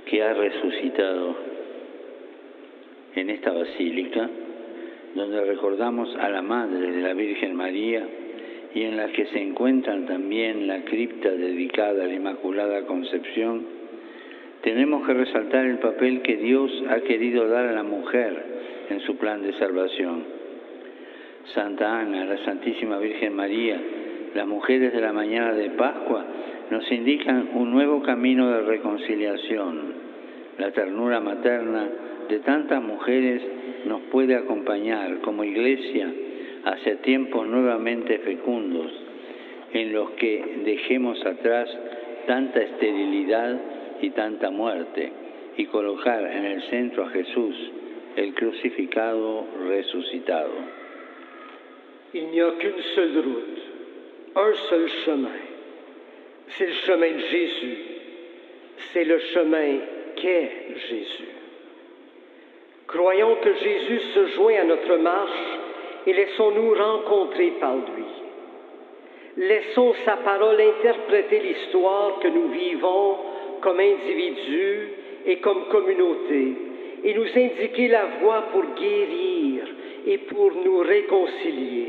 que ha resucitado. En esta basílica, donde recordamos a la Madre de la Virgen María y en la que se encuentran también la cripta dedicada a la Inmaculada Concepción, tenemos que resaltar el papel que Dios ha querido dar a la mujer en su plan de salvación. Santa Ana, la Santísima Virgen María, las mujeres de la mañana de Pascua nos indican un nuevo camino de reconciliación. La ternura materna de tantas mujeres nos puede acompañar como Iglesia hacia tiempos nuevamente fecundos, en los que dejemos atrás tanta esterilidad y tanta muerte, y colocar en el centro a Jesús, el crucificado resucitado. Il n'y a qu'une seule route, un seul chemin. C'est le chemin de Jésus. C'est le chemin qu'est Jésus. Croyons que Jésus se joint à notre marche et laissons-nous rencontrer par lui. Laissons sa parole interpréter l'histoire que nous vivons comme individus et comme communauté et nous indiquer la voie pour guérir et pour nous réconcilier.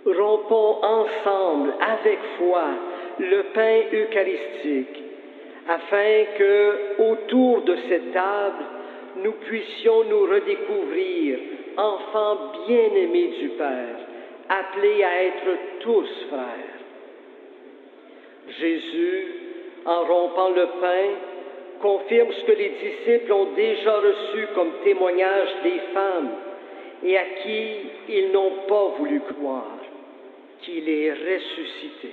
Rompons ensemble, avec foi, le pain eucharistique, afin que, autour de cette table, nous puissions nous redécouvrir enfants bien-aimés du Père, appelés à être tous frères. Jésus, en rompant le pain, confirme ce que les disciples ont déjà reçu comme témoignage des femmes et à qui ils n'ont pas voulu croire, qu'il est ressuscité.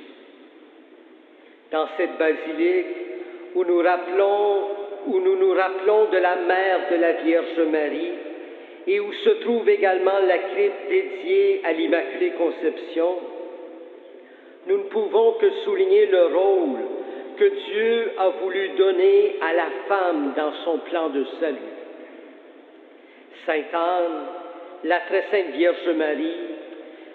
Dans cette basilique, où nous nous rappelons de la mère de la Vierge Marie et où se trouve également la crypte dédiée à l'Immaculée Conception, nous ne pouvons que souligner le rôle que Dieu a voulu donner à la femme dans son plan de salut. Sainte Anne, la très sainte Vierge Marie,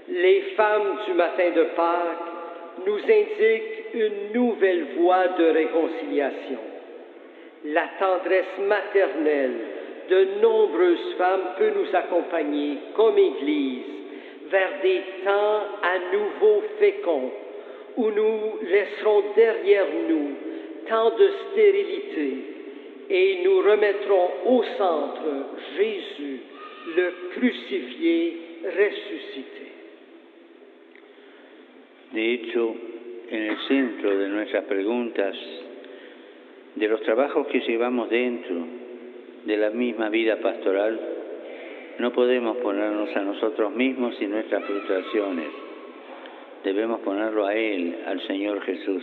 les femmes du matin de Pâques nous indiquent une nouvelle voie de réconciliation. La tendresse maternelle de nombreuses femmes peut nous accompagner comme Église vers des temps à nouveau féconds, où nous laisserons derrière nous tant de stérilité et nous remettrons au centre Jésus, le crucifié, ressuscité. De hecho, en el centro de nuestras preguntas, de los trabajos que llevamos dentro de la misma vida pastoral, no podemos ponernos a nosotros mismos y nuestras frustraciones. Debemos ponerlo a Él, al Señor Jesús.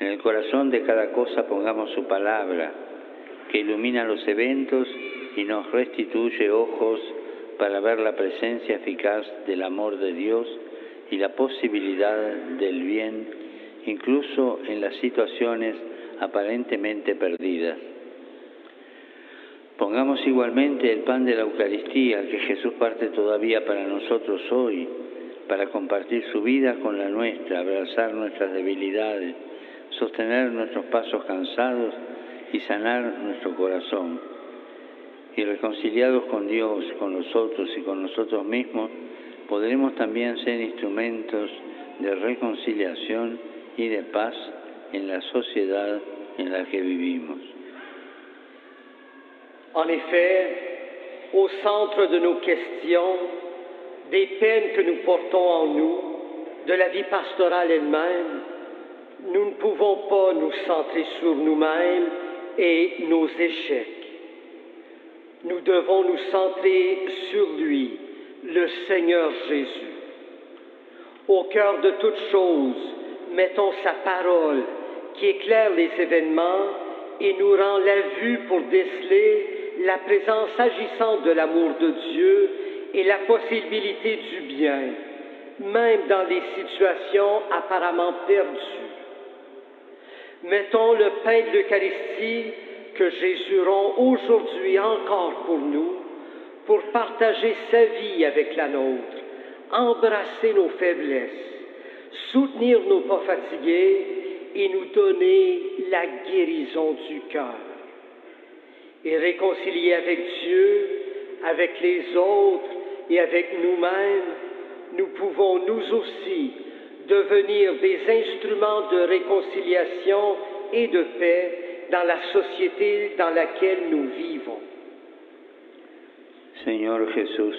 En el corazón de cada cosa pongamos su palabra, que ilumina los eventos y nos restituye ojos para ver la presencia eficaz del amor de Dios y la posibilidad del bien, incluso en las situaciones aparentemente perdidas. Pongamos igualmente el pan de la Eucaristía que Jesús parte todavía para nosotros hoy, para compartir su vida con la nuestra, abrazar nuestras debilidades, sostener nuestros pasos cansados y sanar nuestro corazón. Y reconciliados con Dios, con los otros y con nosotros mismos, podremos también ser instrumentos de reconciliación y de paz en la sociedad en la que vivimos. En effet, au centre de nos questions, des peines que nous portons en nous, de la vie pastorale elle-même, nous ne pouvons pas nous centrer sur nous-mêmes et nos échecs. Nous devons nous centrer sur lui, le Seigneur Jésus. Au cœur de toute chose, mettons sa parole qui éclaire les événements et nous rend la vue pour déceler la présence agissante de l'amour de Dieu et la possibilité du bien, même dans les situations apparemment perdues. Mettons le pain de l'Eucharistie que Jésus rend aujourd'hui encore pour nous, pour partager sa vie avec la nôtre, embrasser nos faiblesses, soutenir nos pas fatigués et nous donner la guérison du cœur. Et réconcilier avec Dieu, avec les autres et avec nous-mêmes, nous pouvons nous aussi devenir des instruments de réconciliation et de paix dans la société dans laquelle nous vivons. Señor Jesús,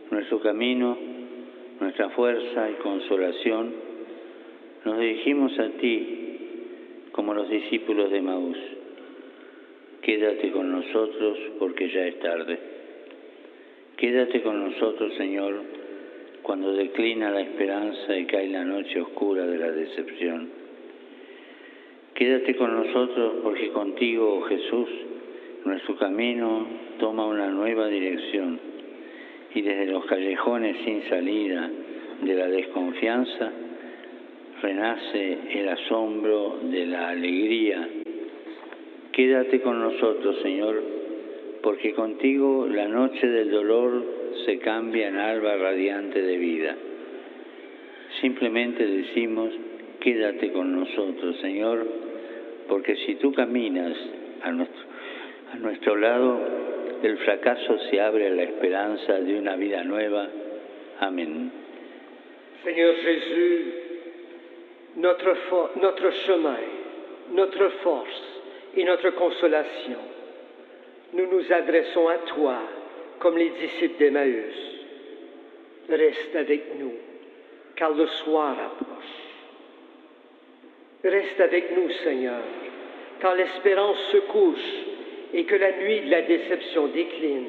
nuestro camino, nuestra fuerza y consolación, nos dirigimos a ti como los discípulos de Emaús. Quédate con nosotros porque ya es tarde. Quédate con nosotros, Señor, cuando declina la esperanza y cae la noche oscura de la decepción. Quédate con nosotros porque contigo, oh Jesús, nuestro camino toma una nueva dirección y desde los callejones sin salida de la desconfianza renace el asombro de la alegría. Quédate con nosotros, Señor, porque contigo la noche del dolor se cambia en alba radiante de vida. Simplemente decimos, quédate con nosotros, Señor, porque si tú caminas a nuestro lado, del fracaso se abre la esperanza de una vida nueva. Amén. Seigneur Jésus, notre chemin, notre force et notre consolation, nous nous adressons à toi comme les disciples d'Emmaüs. Reste avec nous, car le soir approche. Reste avec nous, Seigneur, quand l'espérance se couche et que la nuit de la déception décline.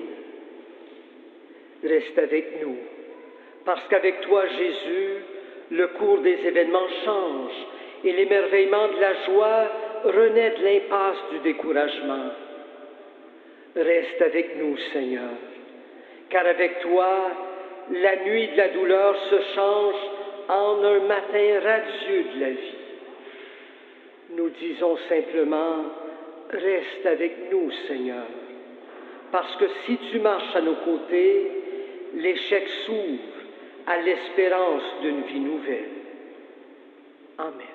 Reste avec nous, parce qu'avec toi, Jésus, le cours des événements change et l'émerveillement de la joie renaît de l'impasse du découragement. Reste avec nous, Seigneur, car avec toi, la nuit de la douleur se change en un matin radieux de la vie. Nous disons simplement, reste avec nous, Seigneur, parce que si tu marches à nos côtés, l'échec s'ouvre à l'espérance d'une vie nouvelle. Amen.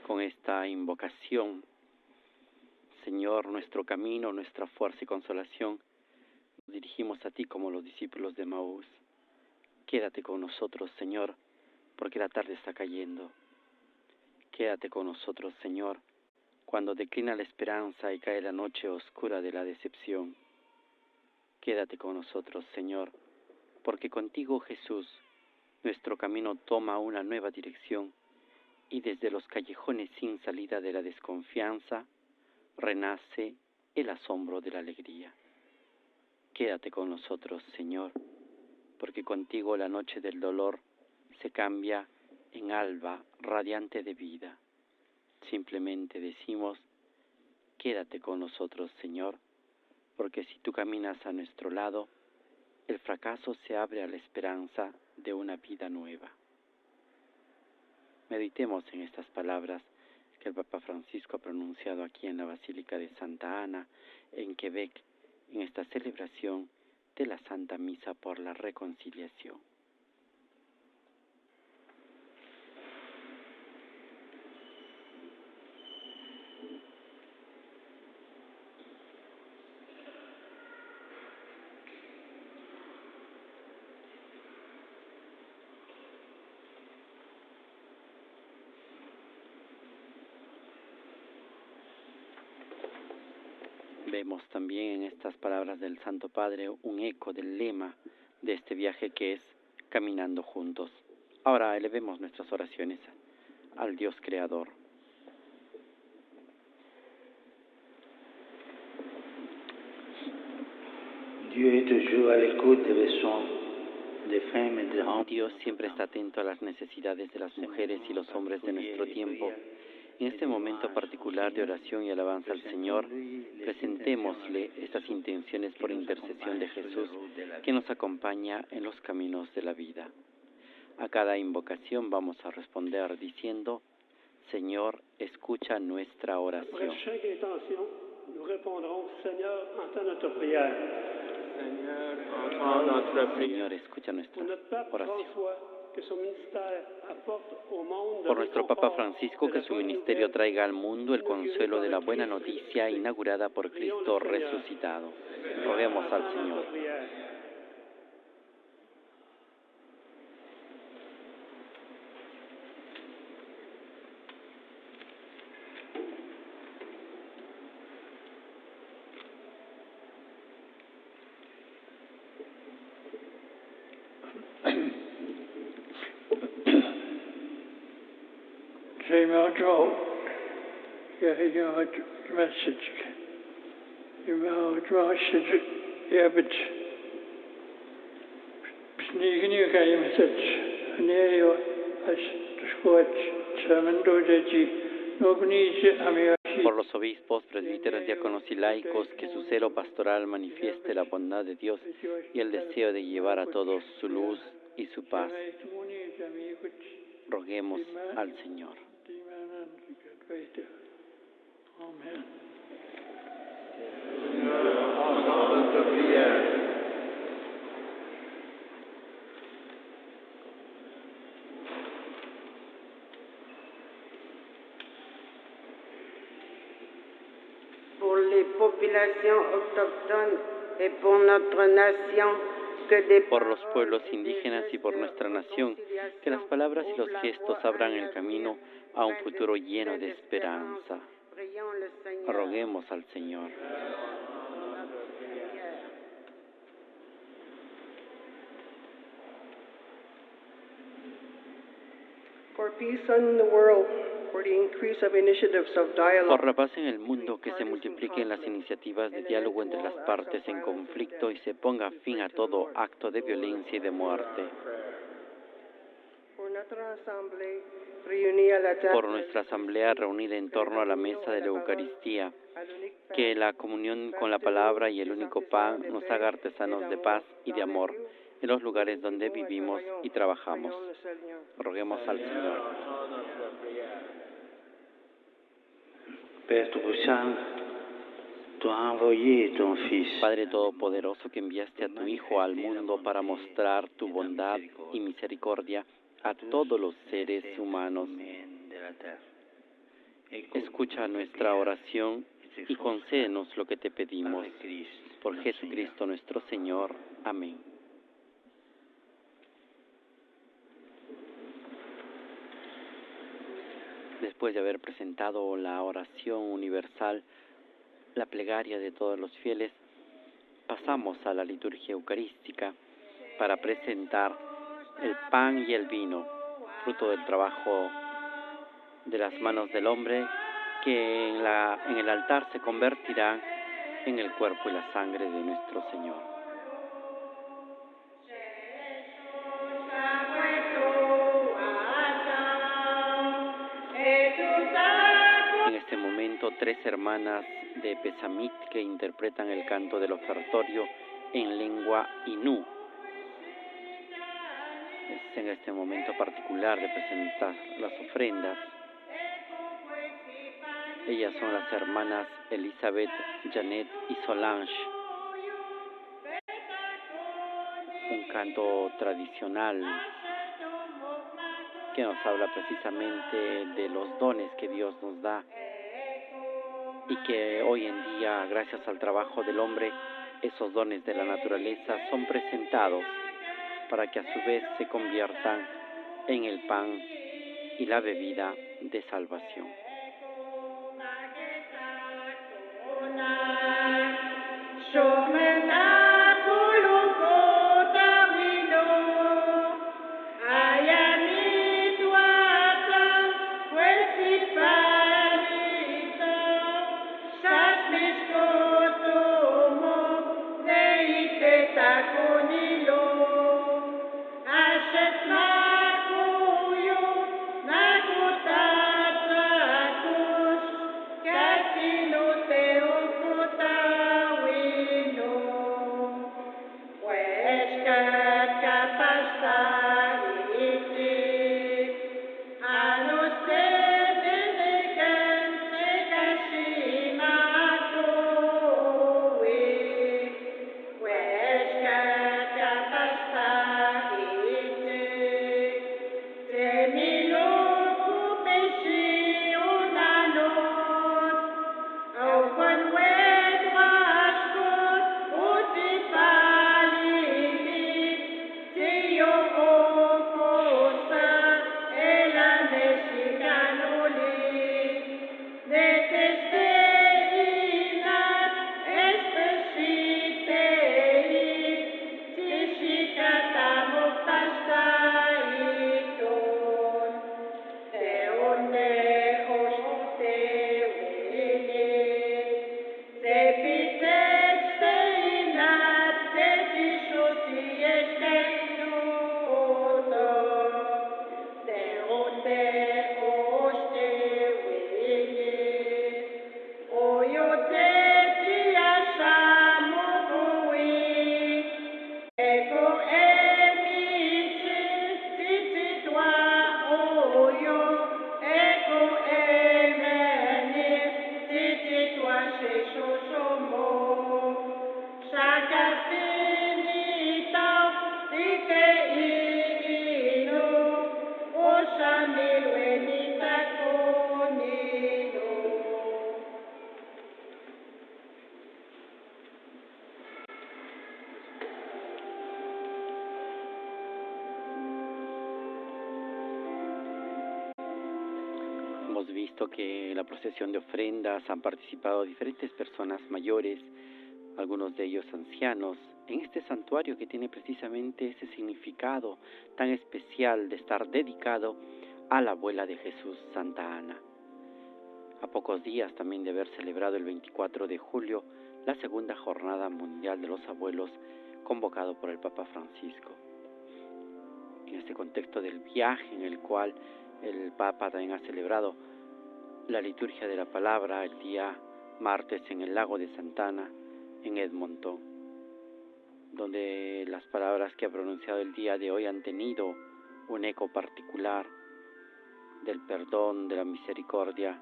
Con esta invocación, Señor, nuestro camino, nuestra fuerza y consolación, nos dirigimos a ti como los discípulos de Maús. Quédate con nosotros, Señor, porque la tarde está cayendo. Quédate con nosotros, Señor, cuando declina la esperanza y cae la noche oscura de la decepción. Quédate con nosotros, Señor, porque contigo, Jesús, nuestro camino toma una nueva dirección y desde los callejones sin salida de la desconfianza renace el asombro de la alegría. Quédate con nosotros, Señor, porque contigo la noche del dolor se cambia en alba radiante de vida. Simplemente decimos, quédate con nosotros, Señor, porque si tú caminas a nuestro lado, el fracaso se abre a la esperanza de una vida nueva. Meditemos en estas palabras que el Papa Francisco ha pronunciado aquí en la Basílica de Santa Ana, en Quebec, en esta celebración de la Santa Misa por la Reconciliación. Vemos también en estas palabras del Santo Padre un eco del lema de este viaje que es Caminando Juntos. Ahora elevemos nuestras oraciones al Dios Creador. Dios siempre está atento a las necesidades de las mujeres y los hombres de nuestro tiempo. En este momento particular de oración y alabanza al Señor, presentémosle estas intenciones por intercesión de Jesús, que nos acompaña en los caminos de la vida. A cada invocación vamos a responder diciendo, Señor, escucha nuestra oración. Après chaque intention, nous répondrons, Seigneur, entends notre prière. Señor, escucha nuestra Pour notre pape oración. François, que son ministère apporte au monde Por nuestro Papa Francisco, que su ministerio traiga al mundo el consuelo de la buena noticia inaugurada por Cristo resucitado. Roguemos al Señor. J'aimerais يا تمسك يما تمسك يا بت بسنيجني كاي مسج نيو أش تشكوت سامندو جي نوبنيش أمياشي. Por los obispos, presbíteros, diáconos y laicos, que su celo pastoral manifieste la bondad de Dios y el deseo de llevar a todos su luz y su paz. Roguemos al Señor. Amen. Pour les populations autochtones et pour notre nation, que des por los pueblos indígenas y por nuestra nación, que las palabras y los gestos abran el camino a un futuro lleno de esperanza. Roguemos al Señor. For peace in the world, for the increase of initiatives of dialogue. Por la paz en el mundo, que se multipliquen las iniciativas de diálogo entre las partes en conflicto y se ponga fin a todo acto de violencia y de muerte. Por nuestra asamblea reunida en torno a la mesa de la Eucaristía, que la comunión con la palabra y el único pan nos haga artesanos de paz y de amor en los lugares donde vivimos y trabajamos. Roguemos al Señor. Père Tout-Puissant, tu as envoyé ton Fils Padre Todopoderoso, que enviaste a tu Hijo al mundo para mostrar tu bondad y misericordia a todos los seres humanos. Escucha nuestra oración y concédenos lo que te pedimos. Por Jesucristo nuestro Señor. Amén. Después de haber presentado la oración universal, la plegaria de todos los fieles, pasamos a la liturgia eucarística para presentar el pan y el vino, fruto del trabajo de las manos del hombre, que en el altar se convertirán en el cuerpo y la sangre de nuestro Señor. En este momento, 3 hermanas de Pesamit que interpretan el canto del ofertorio en lengua inú. Es en este momento particular de presentar las ofrendas. Ellas son las hermanas Elizabeth, Janet y Solange. Un canto tradicional que nos habla precisamente de los dones que Dios nos da y que hoy en día, gracias al trabajo del hombre, esos dones de la naturaleza son presentados para que a su vez se conviertan en el pan y la bebida de salvación. Hemos visto que en la procesión de ofrendas han participado diferentes personas mayores, algunos de ellos ancianos, en este santuario que tiene precisamente ese significado tan especial de estar dedicado a la abuela de Jesús, Santa Ana. A pocos días también de haber celebrado el 24 de julio la segunda jornada mundial de los abuelos convocado por el Papa Francisco. En este contexto del viaje en el cual el Papa también ha celebrado la liturgia de la palabra el día martes en el lago de Santa Ana, en Edmonton, donde las palabras que ha pronunciado el día de hoy han tenido un eco particular del perdón, de la misericordia,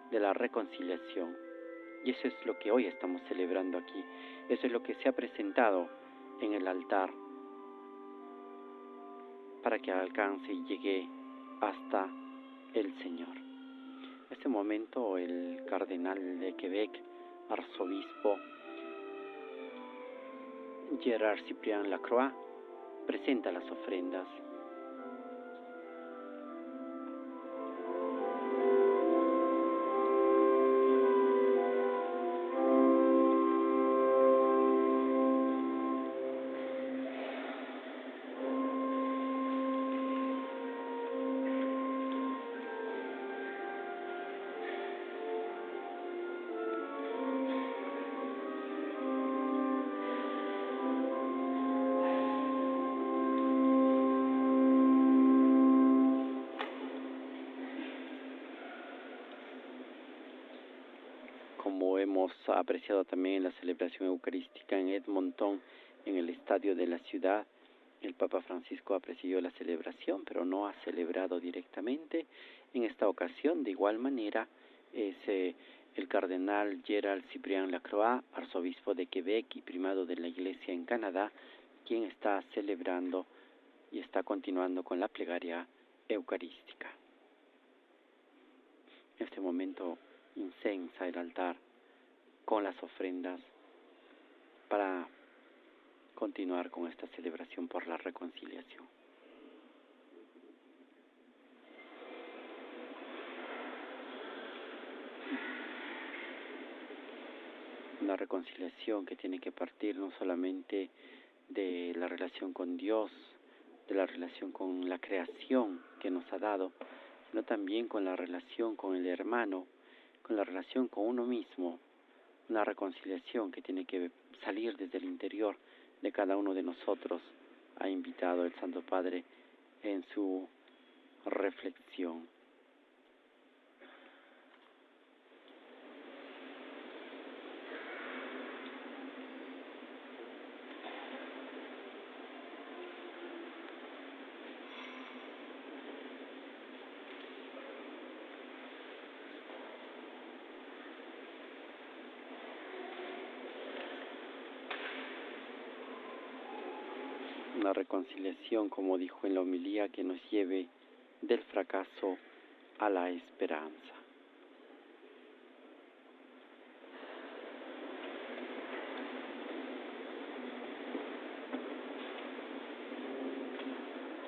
de la reconciliación. Y eso es lo que hoy estamos celebrando aquí. Eso es lo que se ha presentado en el altar para que alcance y llegue hasta el Señor. En este momento el cardenal de Quebec, arzobispo Gerard Cyprien Lacroix, presenta las ofrendas. Como hemos apreciado también en la celebración eucarística en Edmonton, en el estadio de la ciudad, el Papa Francisco ha presidido la celebración, pero no ha celebrado directamente. En esta ocasión, de igual manera, es el cardenal Gerard Cyprien Lacroix, arzobispo de Quebec y primado de la Iglesia en Canadá, quien está celebrando y está continuando con la plegaria eucarística. En este momento incensa el altar con las ofrendas para continuar con esta celebración por la reconciliación. Una reconciliación que tiene que partir no solamente de la relación con Dios, de la relación con la creación que nos ha dado, sino también con la relación con el hermano, con la relación con uno mismo, una reconciliación que tiene que salir desde el interior de cada uno de nosotros, ha invitado el Santo Padre en su reflexión. Una reconciliación, como dijo en la homilía, que nos lleve del fracaso a la esperanza.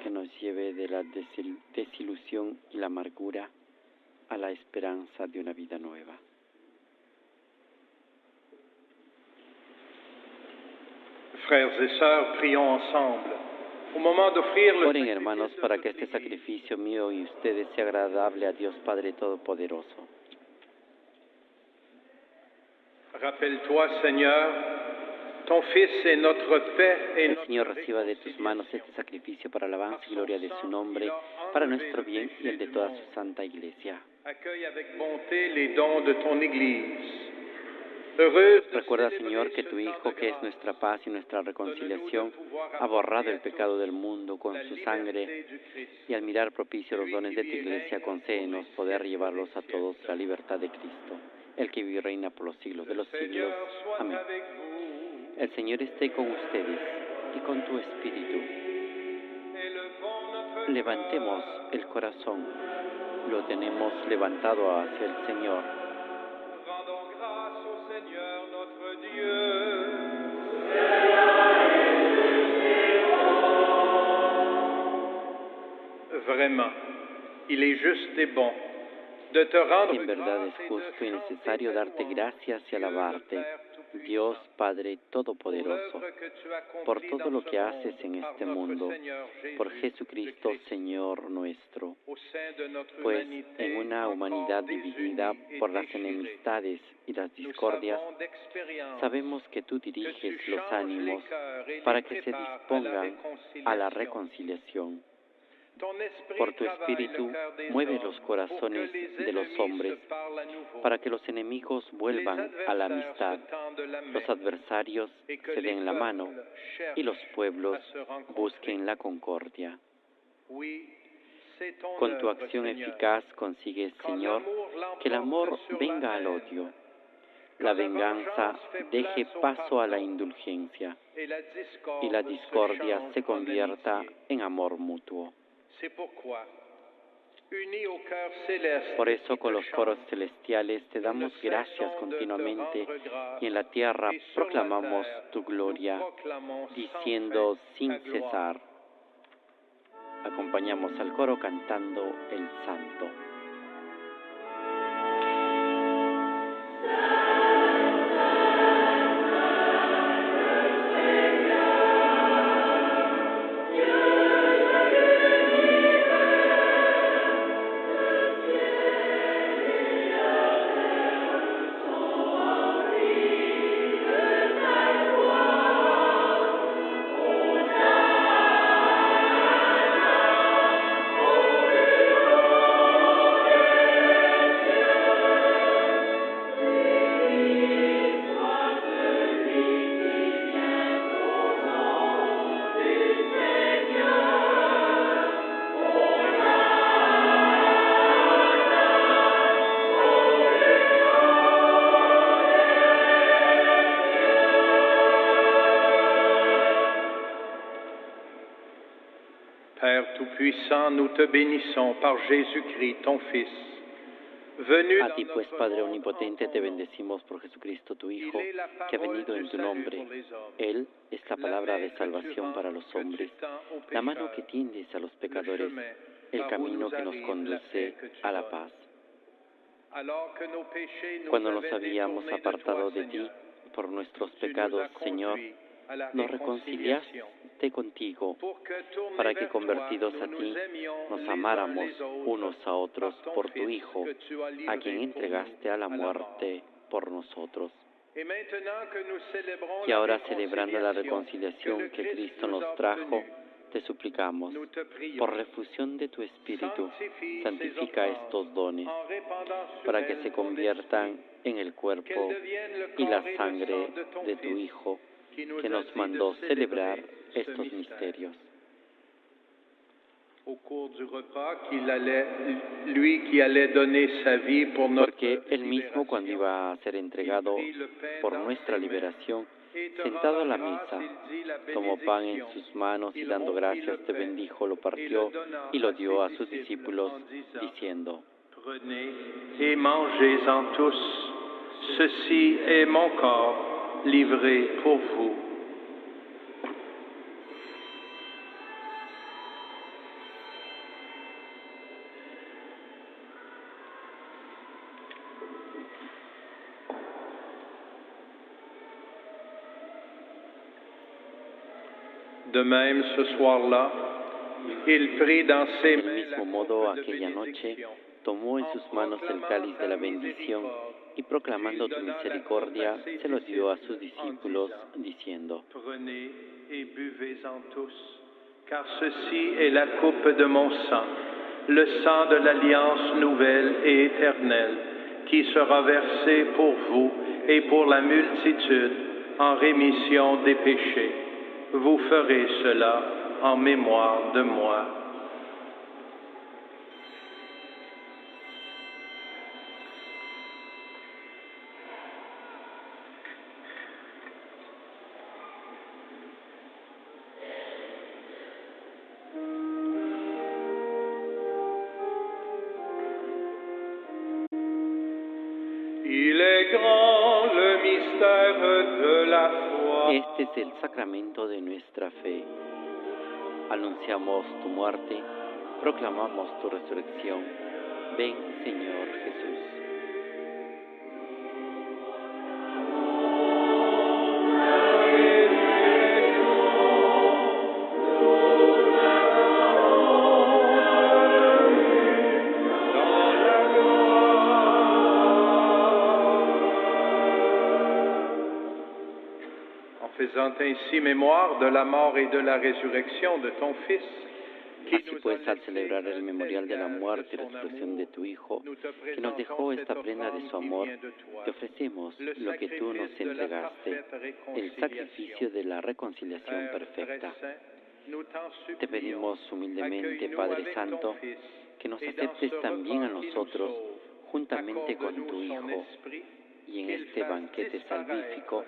Que nos lleve de la desilusión y la amargura a la esperanza de una vida nueva. Frères et sœurs, prions ensemble. Au moment d'offrir le Oren, hermanos, para que este sacrificio mío y ustedes sea agradable a Dios Padre Todopoderoso. Rappelle-toi, Seigneur, ton Fils est notre paix et El Señor reciba de tus manos este sacrificio para alabanza y gloria de su nombre, para nuestro bien y el de toda su santa Iglesia. Accueille avec bonté les dons de ton Église. Recuerda, Señor, que tu Hijo, que es nuestra paz y nuestra reconciliación, ha borrado el pecado del mundo con su sangre, y al mirar propicio los dones de tu Iglesia, concédenos poder llevarlos a todos la libertad de Cristo, el que vive y reina por los siglos de los siglos. Amén. El Señor esté con ustedes y con tu espíritu. Levantemos el corazón, lo tenemos levantado hacia el Señor. Vraiment, il est juste et bon de te rendre En verdad es justo y necesario darte gracias y alabarte, Dios Padre Todopoderoso, por todo lo que haces en este mundo, por Jesucristo, Señor nuestro, pues en una humanidad dividida por las enemistades y las discordias, sabemos que tú diriges los ánimos para que se dispongan a la reconciliación. Por tu Espíritu, mueve los corazones de los hombres para que los enemigos vuelvan a la amistad, los adversarios se den la mano y los pueblos busquen la concordia. Con tu acción eficaz consigues, Señor, que el amor venga al odio, la venganza deje paso a la indulgencia y la discordia se convierta en amor mutuo. Por eso con los coros celestiales te damos gracias continuamente y en la tierra proclamamos tu gloria, diciendo sin cesar. Acompañamos al coro cantando el Santo. Père Tout-Puissant, nous te bénissons par Jésus-Christ, ton Fils, venu A ti, pues, Padre Omnipotente, te bendecimos por Jesucristo, tu Hijo, que ha venido en tu nombre. Él es la palabra de salvación para los hombres, la mano que tiendes a los pecadores, el camino que nos conduce a la paz. Cuando nos habíamos apartado de ti por nuestros pecados, Señor, nos reconciliaste contigo, para que convertidos a ti, nos amáramos unos a otros por tu Hijo, a quien entregaste a la muerte por nosotros. Y ahora, celebrando la reconciliación que Cristo nos trajo, te suplicamos, por la efusión de tu Espíritu, santifica estos dones, para que se conviertan en el cuerpo y la sangre de tu Hijo, que nos mandó celebrar estos misterios. Porque Él mismo, cuando iba a ser entregado por nuestra liberación, sentado a la mesa, tomó pan en sus manos y dando gracias te bendijo, lo partió y lo dio a sus discípulos, diciendo: Prenez et mangez-en tous, ceci est mon corps livré pour vous. De même, ce soir-là, il prit dans ses Del mains mismo modo, aquella noche, tomó en sus manos el cáliz de la bendición y proclamando tu misericordia, se lo dio a sus discípulos, diciendo: Prenez et buvez-en tous, car ceci est la coupe de mon sang, le sang de l'alliance nouvelle et éternelle, qui sera versé pour vous et pour la multitude en rémission des péchés. Vous ferez cela en mémoire de moi. Il est grand le mystère de la foi. Este es el sacramento de nuestra fe. Anunciamos tu muerte, proclamamos tu resurrección. Ven, Señor Jesús. Faisant ainsi mémoire de la mort et de la résurrection de ton Fils, Así pues, al celebrar el memorial de la muerte y resurrección de tu Hijo, que nos dejó esta prenda de su amor, te ofrecemos lo que tú nos entregaste, el sacrificio de la reconciliación perfecta. Te pedimos humildemente, Padre Santo, que nos aceptes también a nosotros, juntamente con tu Hijo, y en este banquete salvífico,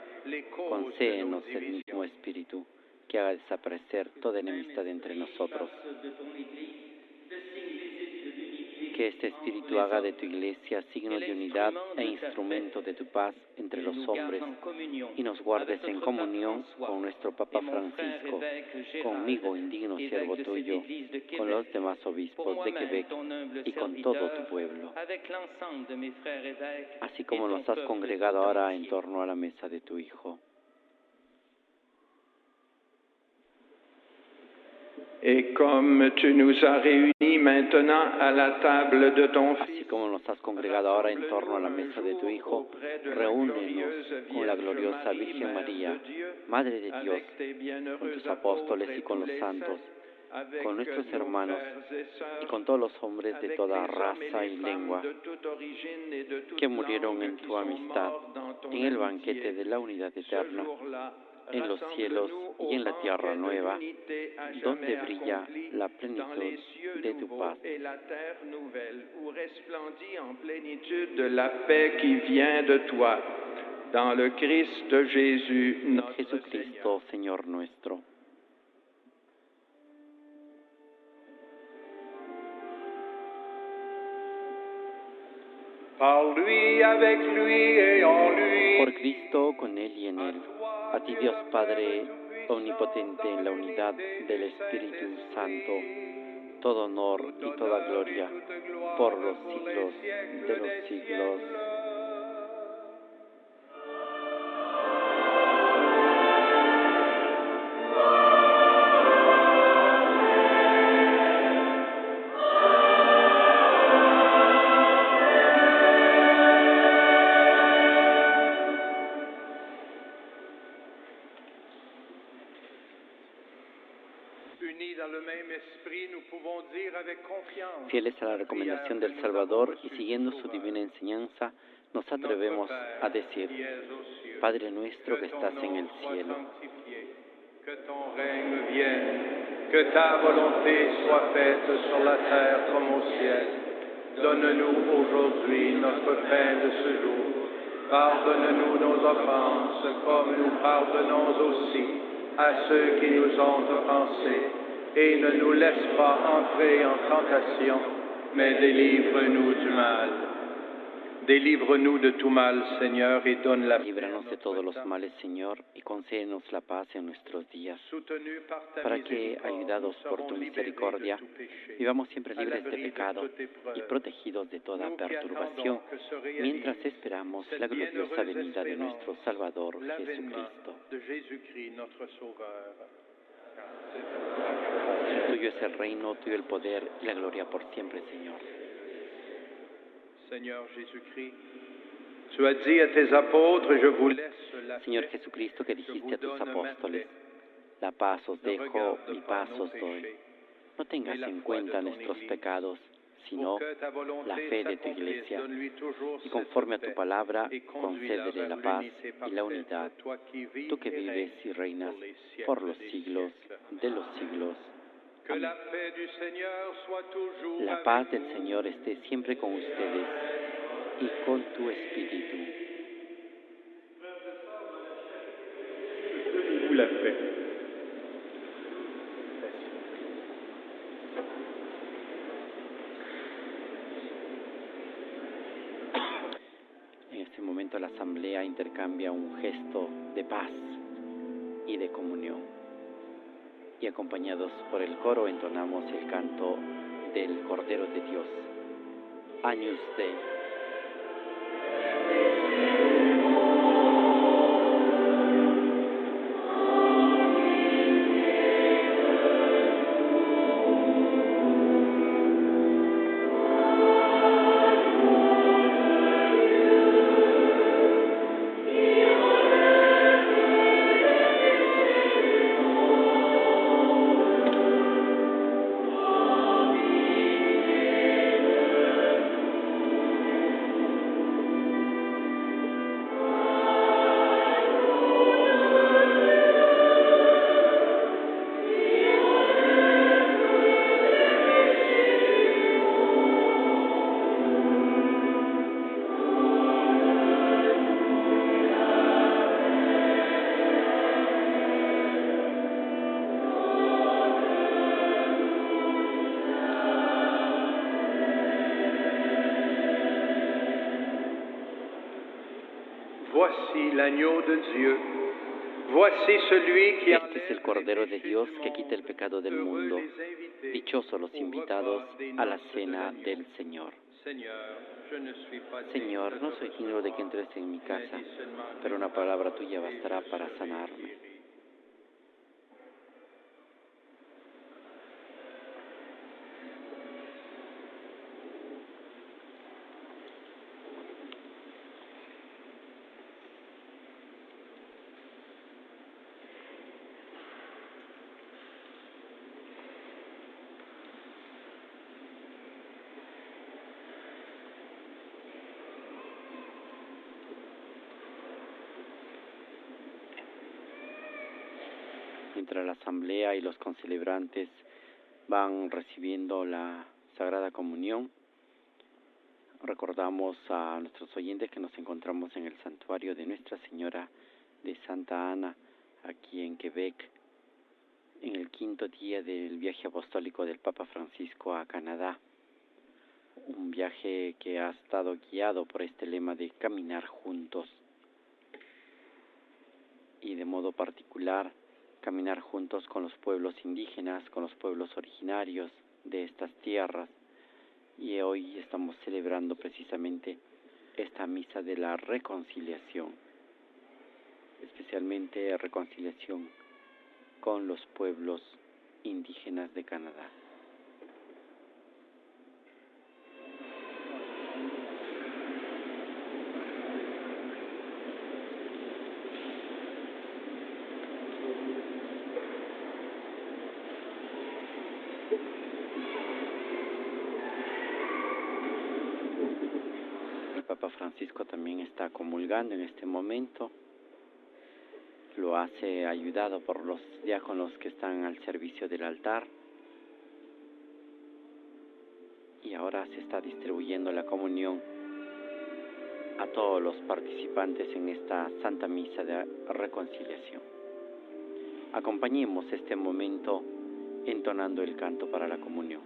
concédenos el mismo Espíritu, que haga desaparecer toda enemistad entre nosotros. Que este Espíritu haga de tu Iglesia signo de unidad e instrumento de tu paz entre los hombres, y nos guardes en comunión con nuestro Papa Francisco, conmigo, indigno siervo tuyo, con los demás obispos de Quebec y con todo tu pueblo, así como nos has congregado ahora en torno a la mesa de tu Hijo. Et comme tu nous as réunis maintenant à la table de ton Fils, Así como nos has congregado ahora en torno a la mesa de tu Hijo, reúnenos con la gloriosa Virgen María, Madre de Dios, con tus apóstoles y con los santos, con nuestros hermanos y con todos los hombres de toda raza y lengua que murieron en tu amistad, en el banquete de la unidad eterna, en los cielos y en la tierra nueva, donde brilla la plenitud de tu paz. de la paix qui vient de toi, dans le Christ Jésus, notre Jesucristo, Señor nuestro. Par lui, avec lui et en lui. Por Cristo, con Él y en Él. A ti, Dios Padre omnipotente, en la unidad del Espíritu Santo, todo honor y toda gloria por los siglos de los siglos. Fieles a la recomendación del Salvador y siguiendo su divina enseñanza, nos atrevemos a decir: Padre nuestro que estás en el cielo, que ton règne vienne, que ta volonté soit faite sur la terre comme au ciel. Donne-nous aujourd'hui notre pain de ce jour. Pardonne-nous nos offenses, comme nous pardonnons aussi à ceux qui nous ont offensés. Et ne nous laisse pas entrer en tentation, mais délivre-nous du mal. Délivre-nous de tout mal, Seigneur, et donne la paix. Líbranos de todos los males, Señor, y concédenos la paz en nuestros días, para que, ayudados por tu misericordia, vivamos siempre libres de pecado y protegidos de toda perturbación, mientras esperamos la gloriosa venida de nuestro Salvador Jesucristo. Tuyo es el reino, tuyo el poder y la gloria por siempre, Señor. Señor Jesucristo, tu has dit a tes apôtres, je vous laisse la Señor Jesucristo, que dijiste a tus apóstoles: la paz os dejo, mi paz os doy. No tengas en cuenta nuestros pecados, sino la fe de tu Iglesia, y conforme a tu palabra, concédele la paz y la unidad, tú que vives y reinas por los siglos de los siglos. Amén. La paz del Señor esté siempre con ustedes y con tu espíritu. la paix. En este momento la asamblea intercambia un gesto de paz y de comunión. Y acompañados por el coro entonamos el canto del Cordero de Dios. Agnus Dei. Voici l'agneau de Dieu. Voici celui qui Este es el Cordero de Dios que quita el pecado del mundo. Dichosos los invitados a la cena del Señor. Señor, no soy digno de que entres en mi casa, pero una palabra tuya bastará para sanarme. Mientras la asamblea y los concelebrantes van recibiendo la Sagrada Comunión, recordamos a nuestros oyentes que nos encontramos en el santuario de Nuestra Señora de Santa Ana, aquí en Quebec, en el 5º día del viaje apostólico del Papa Francisco a Canadá. Un viaje que ha estado guiado por este lema de caminar juntos. Y de modo particular, caminar juntos con los pueblos indígenas, con los pueblos originarios de estas tierras. Y hoy estamos celebrando precisamente esta misa de la reconciliación, especialmente reconciliación con los pueblos indígenas de Canadá. Papa Francisco también está comulgando en este momento. Lo hace ayudado por los diáconos que están al servicio del altar. Y ahora se está distribuyendo la comunión a todos los participantes en esta Santa Misa de Reconciliación. Acompañemos este momento entonando el canto para la comunión.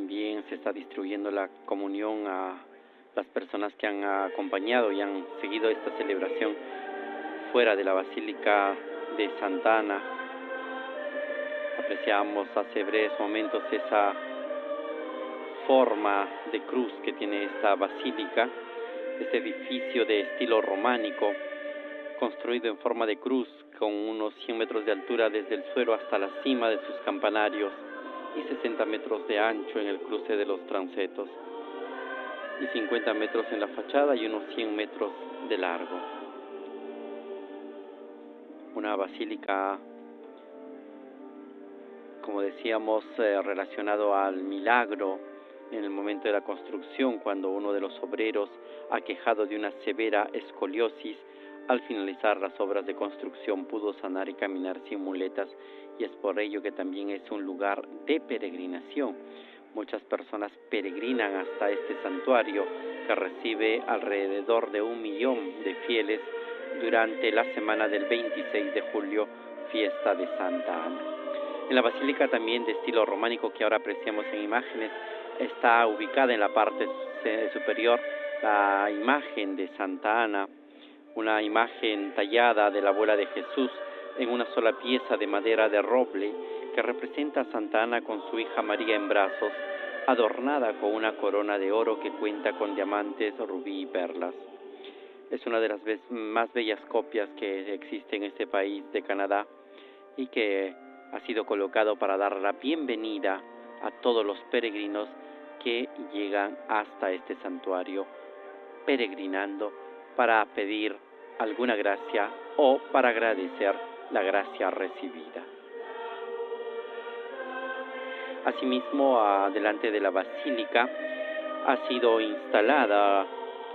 también se está distribuyendo la comunión a las personas que han acompañado y han seguido esta celebración fuera de la Basílica de Santa Ana. Apreciamos hace breves momentos esa forma de cruz que tiene esta basílica, este edificio de estilo románico, construido en forma de cruz, con unos 100 metros de altura desde el suelo hasta la cima de sus campanarios y 60 metros de ancho en el cruce de los transetos, y 50 metros en la fachada y unos 100 metros de largo. Una basílica, como decíamos, relacionado al milagro en el momento de la construcción, cuando uno de los obreros, aquejado de una severa escoliosis, al finalizar las obras de construcción pudo sanar y caminar sin muletas, y es por ello que también es un lugar de peregrinación. Muchas personas peregrinan hasta este santuario, que recibe alrededor de 1 millón de fieles durante la semana del 26 de julio, fiesta de Santa Ana. En la basílica, también de estilo románico, que ahora apreciamos en imágenes, está ubicada en la parte superior la imagen de Santa Ana, una imagen tallada de la abuela de Jesús en una sola pieza de madera de roble, que representa a Santa Ana con su hija María en brazos, adornada con una corona de oro que cuenta con diamantes, rubí y perlas. Es una de las más bellas copias que existe en este país de Canadá, y que ha sido colocado para dar la bienvenida a todos los peregrinos que llegan hasta este santuario, peregrinando para pedir alguna gracia o para agradecer la gracia recibida. Asimismo, delante de la basílica ha sido instalada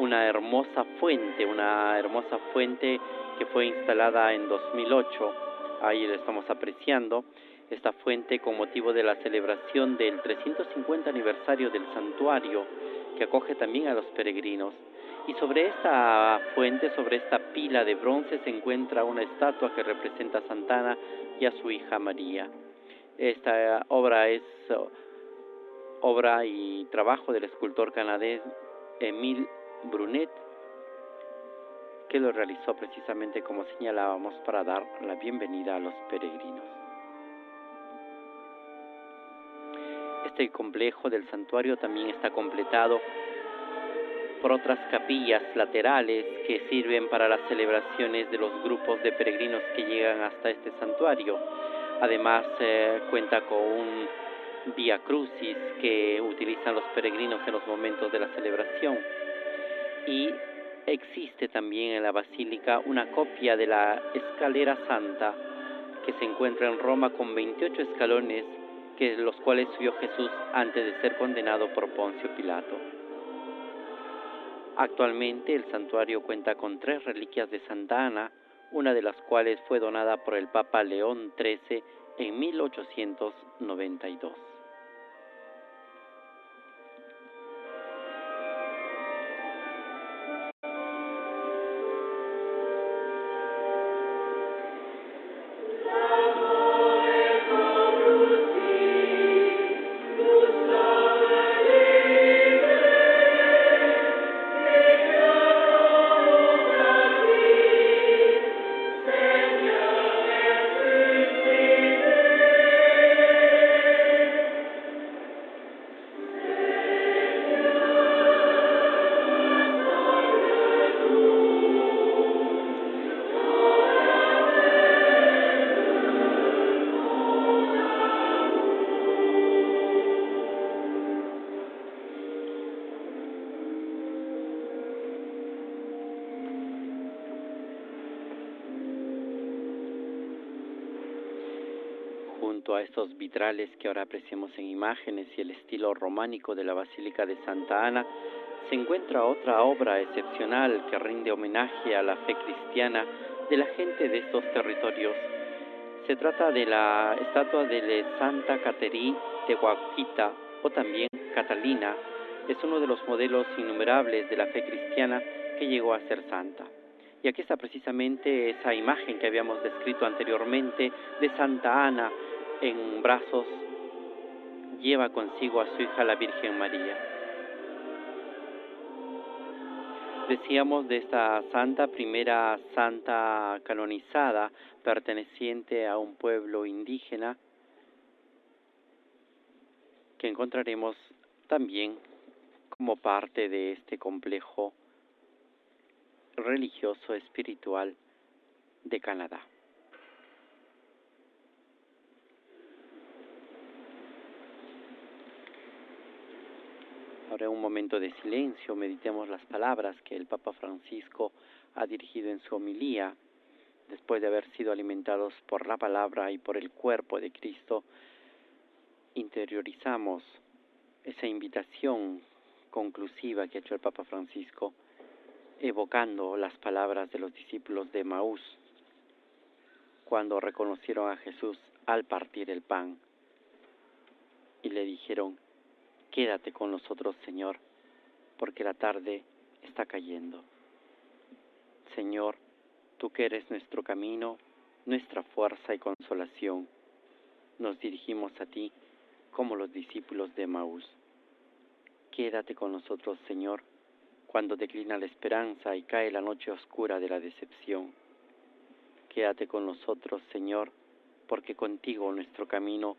una hermosa fuente que fue instalada en 2008. Ahí la estamos apreciando, esta fuente con motivo de la celebración del 350 aniversario del santuario, que acoge también a los peregrinos. Y sobre esta fuente, sobre esta pila de bronce, se encuentra una estatua que representa a Santa Ana y a su hija María. Esta obra es obra y trabajo del escultor canadiense Émile Brunet, que lo realizó precisamente, como señalábamos, para dar la bienvenida a los peregrinos. Este complejo del santuario también está completado por otras capillas laterales que sirven para las celebraciones de los grupos de peregrinos que llegan hasta este santuario. Además, cuenta con un Vía Crucis que utilizan los peregrinos en los momentos de la celebración. Y existe también en la basílica una copia de la Escalera Santa, que se encuentra en Roma, con 28 escalones, los cuales subió Jesús antes de ser condenado por Poncio Pilato. Actualmente el santuario cuenta con 3 reliquias de Santa Ana, una de las cuales fue donada por el Papa León XIII en 1892. Junto a estos vitrales que ahora apreciamos en imágenes y el estilo románico de la Basílica de Santa Ana, se encuentra otra obra excepcional que rinde homenaje a la fe cristiana de la gente de estos territorios. Se trata de la estatua de Santa Caterina de Guaquita, o también Catalina. Es uno de los modelos innumerables de la fe cristiana que llegó a ser santa. Y aquí está precisamente esa imagen que habíamos descrito anteriormente de Santa Ana en brazos lleva consigo a su hija la Virgen María. Decíamos de esta santa, primera santa canonizada, perteneciente a un pueblo indígena, que encontraremos también como parte de este complejo religioso espiritual de Canadá. Ahora un momento de silencio, meditemos las palabras que el Papa Francisco ha dirigido en su homilía, después de haber sido alimentados por la palabra y por el cuerpo de Cristo. Interiorizamos esa invitación conclusiva que ha hecho el Papa Francisco, evocando las palabras de los discípulos de Emaús, cuando reconocieron a Jesús al partir el pan, y le dijeron: quédate con nosotros, Señor, porque la tarde está cayendo. Señor, tú que eres nuestro camino, nuestra fuerza y consolación, nos dirigimos a ti como los discípulos de Emaús. Quédate con nosotros, Señor, cuando declina la esperanza y cae la noche oscura de la decepción. Quédate con nosotros, Señor, porque contigo nuestro camino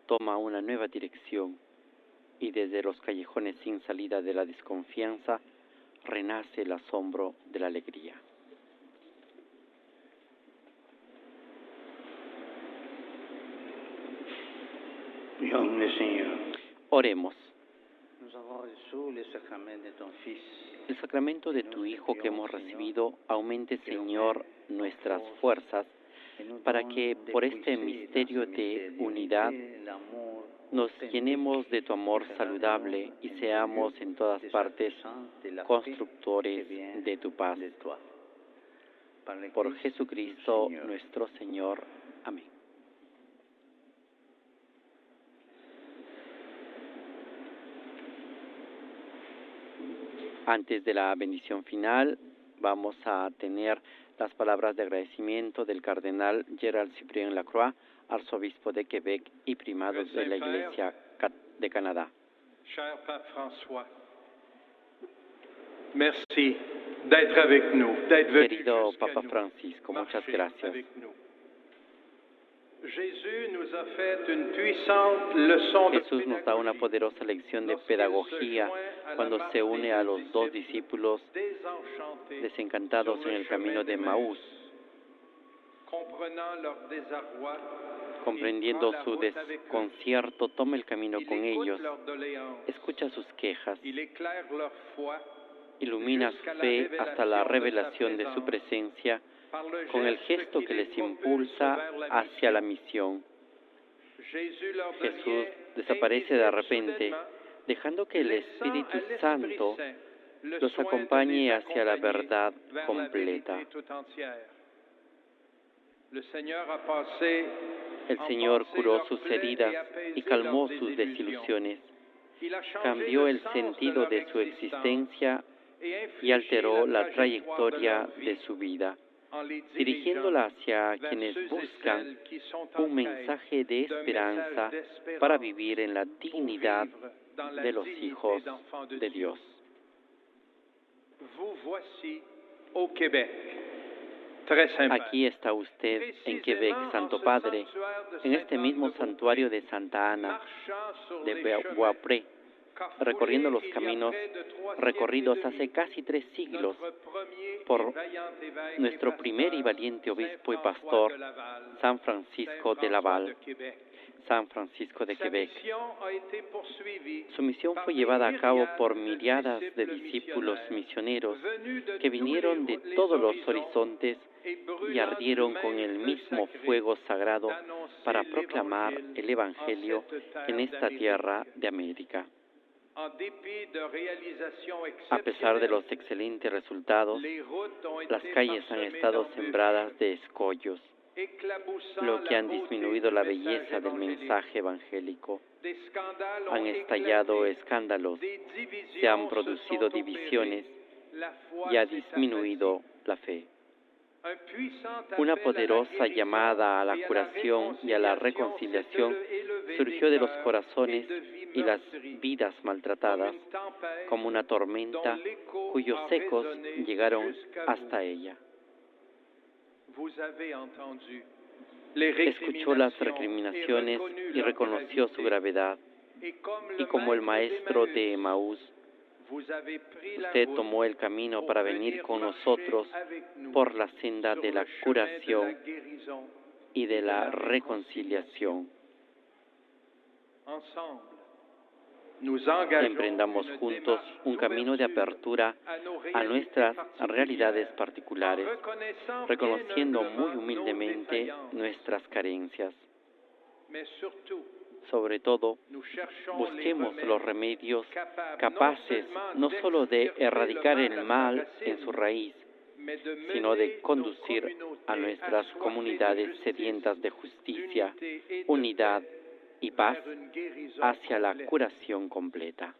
toma una nueva dirección y desde los callejones sin salida de la desconfianza renace el asombro de la alegría. Oremos. El sacramento de tu Hijo que hemos recibido aumente, Señor, nuestras fuerzas para que por este misterio de unidad nos llenemos de tu amor saludable y seamos en todas partes constructores de tu paz. Por Jesucristo nuestro Señor. Amén. Antes de la bendición final, vamos a tener las palabras de agradecimiento del cardenal Gerald Cyprien Lacroix, arzobispo de Quebec y primado de la Iglesia de Canadá. Cher Pape François, merci d'être avec nous, d'être venu Querido jusqu'à Papa nous, Francisco, muchas marcher gracias. avec nous. Jésus nous a fait une puissante leçon de Jesús nos da una poderosa lección de pedagogía cuando se une a los dos discípulos desencantados en el camino de Emaús, comprendiendo su desconcierto, toma el camino con ellos, escucha sus quejas, ilumina su fe hasta la revelación de su presencia con el gesto que les impulsa hacia la misión. Jesús desaparece de repente, dejando que el Espíritu Santo los acompañe hacia la verdad completa. El Señor curó sus heridas y calmó sus desilusiones, cambió el sentido de su existencia y alteró la trayectoria de su vida, dirigiéndola hacia quienes buscan un mensaje de esperanza para vivir en la dignidad de los hijos de Dios. Aquí está usted en Quebec, Santo Padre, en este mismo santuario de Santa Ana de Boispré, recorriendo los caminos recorridos hace casi 3 siglos por nuestro primer y valiente obispo y pastor, San Francisco de Laval, San Francisco de Quebec. Su misión fue llevada a cabo por miriadas de discípulos misioneros que vinieron de todos los horizontes y ardieron con el mismo fuego sagrado para proclamar el Evangelio en esta tierra de América. A pesar de los excelentes resultados, las calles han estado sembradas de escollos, lo que han disminuido la belleza del mensaje evangélico. Han estallado escándalos, se han producido divisiones y ha disminuido la fe. Una poderosa llamada a la curación y a la reconciliación surgió de los corazones y las vidas maltratadas, como una tormenta cuyos ecos llegaron hasta ella. Escuchó las recriminaciones y reconoció su gravedad. Y como el maestro de Emaús, usted tomó el camino para venir con nosotros por la senda de la curación y de la reconciliación. Emprendamos juntos un camino de apertura a nuestras realidades particulares, reconociendo muy humildemente nuestras carencias. Sobre todo, busquemos los remedios capaces no solo de erradicar el mal en su raíz, sino de conducir a nuestras comunidades sedientas de justicia, unidad y paz hacia la curación completa.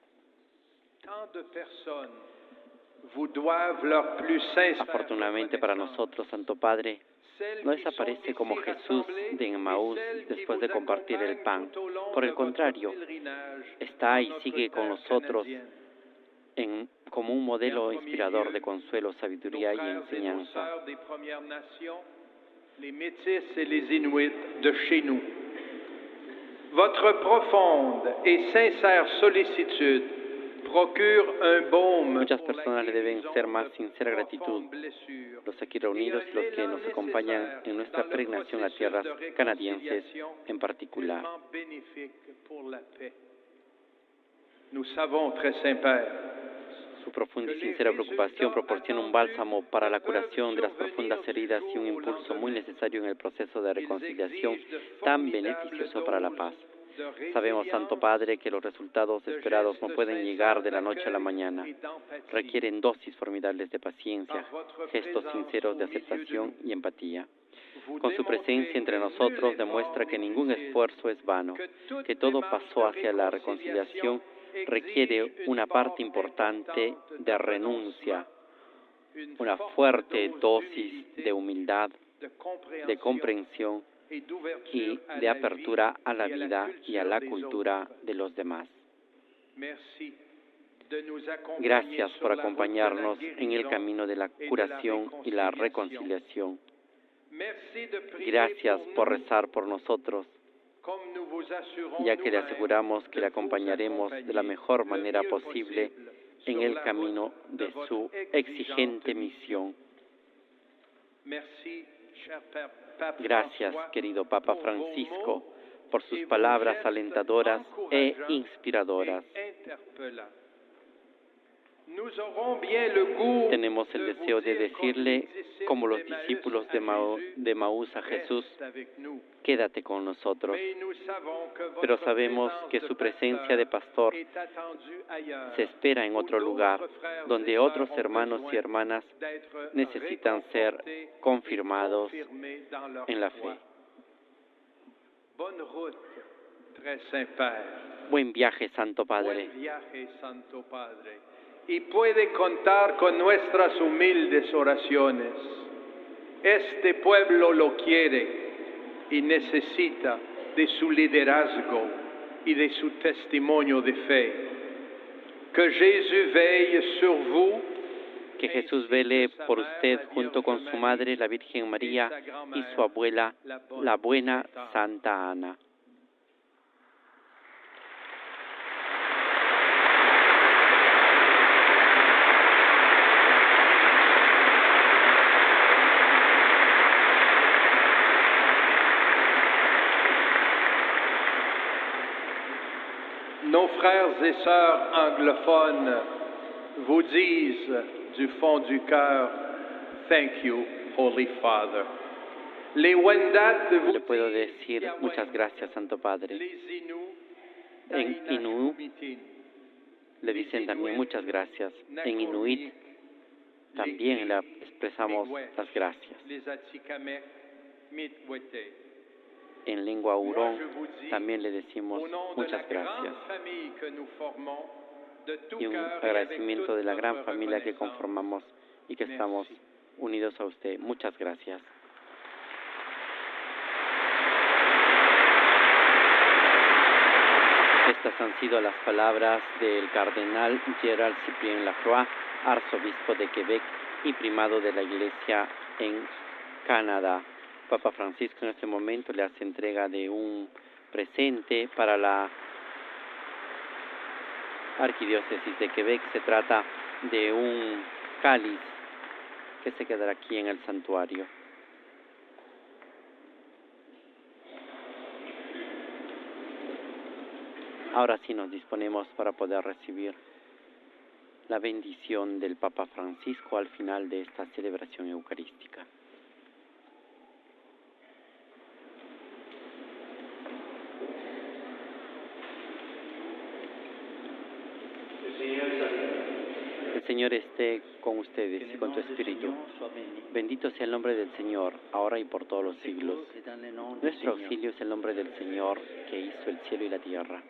Afortunadamente para nosotros, Santo Padre, no desaparece como Jesús de Emaús después de compartir el pan. Por el contrario, está y sigue con nosotros como un modelo inspirador de consuelo, sabiduría y enseñanza. Votre profonde et sincère sollicitude procure un baume. Muchas personas le deben ser más sincera gratitud, los aquí reunidos y los que nos acompañan en nuestra peregrinación a tierras canadienses en particular. Nous savons, très saint Père, su profunda y sincera preocupación proporciona un bálsamo para la curación de las profundas heridas y un impulso muy necesario en el proceso de reconciliación tan beneficioso para la paz. Sabemos, Santo Padre, que los resultados esperados no pueden llegar de la noche a la mañana. Requieren dosis formidables de paciencia, gestos sinceros de aceptación y empatía. Con su presencia entre nosotros demuestra que ningún esfuerzo es vano, que todo paso hacia la reconciliación requiere una parte importante de renuncia, una fuerte dosis de humildad, de comprensión y de apertura a la vida y a la cultura de los demás. Gracias por acompañarnos en el camino de la curación y la reconciliación. Gracias por rezar por nosotros, ya que le aseguramos que le acompañaremos de la mejor manera posible en el camino de su exigente misión. Gracias, querido Papa Francisco, por sus palabras alentadoras e inspiradoras. Tenemos el deseo de decirle, como los discípulos de Maús a Jesús, quédate con nosotros. Pero sabemos que su presencia de pastor se espera en otro lugar, donde otros hermanos y hermanas necesitan ser confirmados en la fe. Buen viaje, Santo Padre. Y puede contar con nuestras humildes oraciones. Este pueblo lo quiere y necesita de su liderazgo y de su testimonio de fe. Que Jesús veille sur vous. Que Jesús vele por usted junto con su madre, la Virgen María, y su abuela, la buena Santa Ana. Nos frères et sœurs anglophones vous disent du fond du cœur, thank you, Holy Father. Les Wendat vous Le puedo decir muchas gracias, Santo Padre. En Inú le dicen también muchas gracias. En Inuit también le expresamos las gracias. En lengua hurón también le decimos muchas gracias. Y un agradecimiento de la gran familia que conformamos y que estamos unidos a usted. Muchas gracias. han sido las palabras del cardenal Gerald Cyprien Lacroix, arzobispo de Quebec y primado de la Iglesia en Canadá. Papa Francisco en este momento le hace entrega de un presente para la Arquidiócesis de Quebec. Se trata de un cáliz que se quedará aquí en el santuario. Ahora sí nos disponemos para poder recibir la bendición del Papa Francisco al final de esta celebración eucarística. El Señor esté con ustedes y con tu espíritu. Bendito sea el nombre del Señor, ahora y por todos los siglos. Nuestro auxilio es el nombre del Señor, que hizo el cielo y la tierra.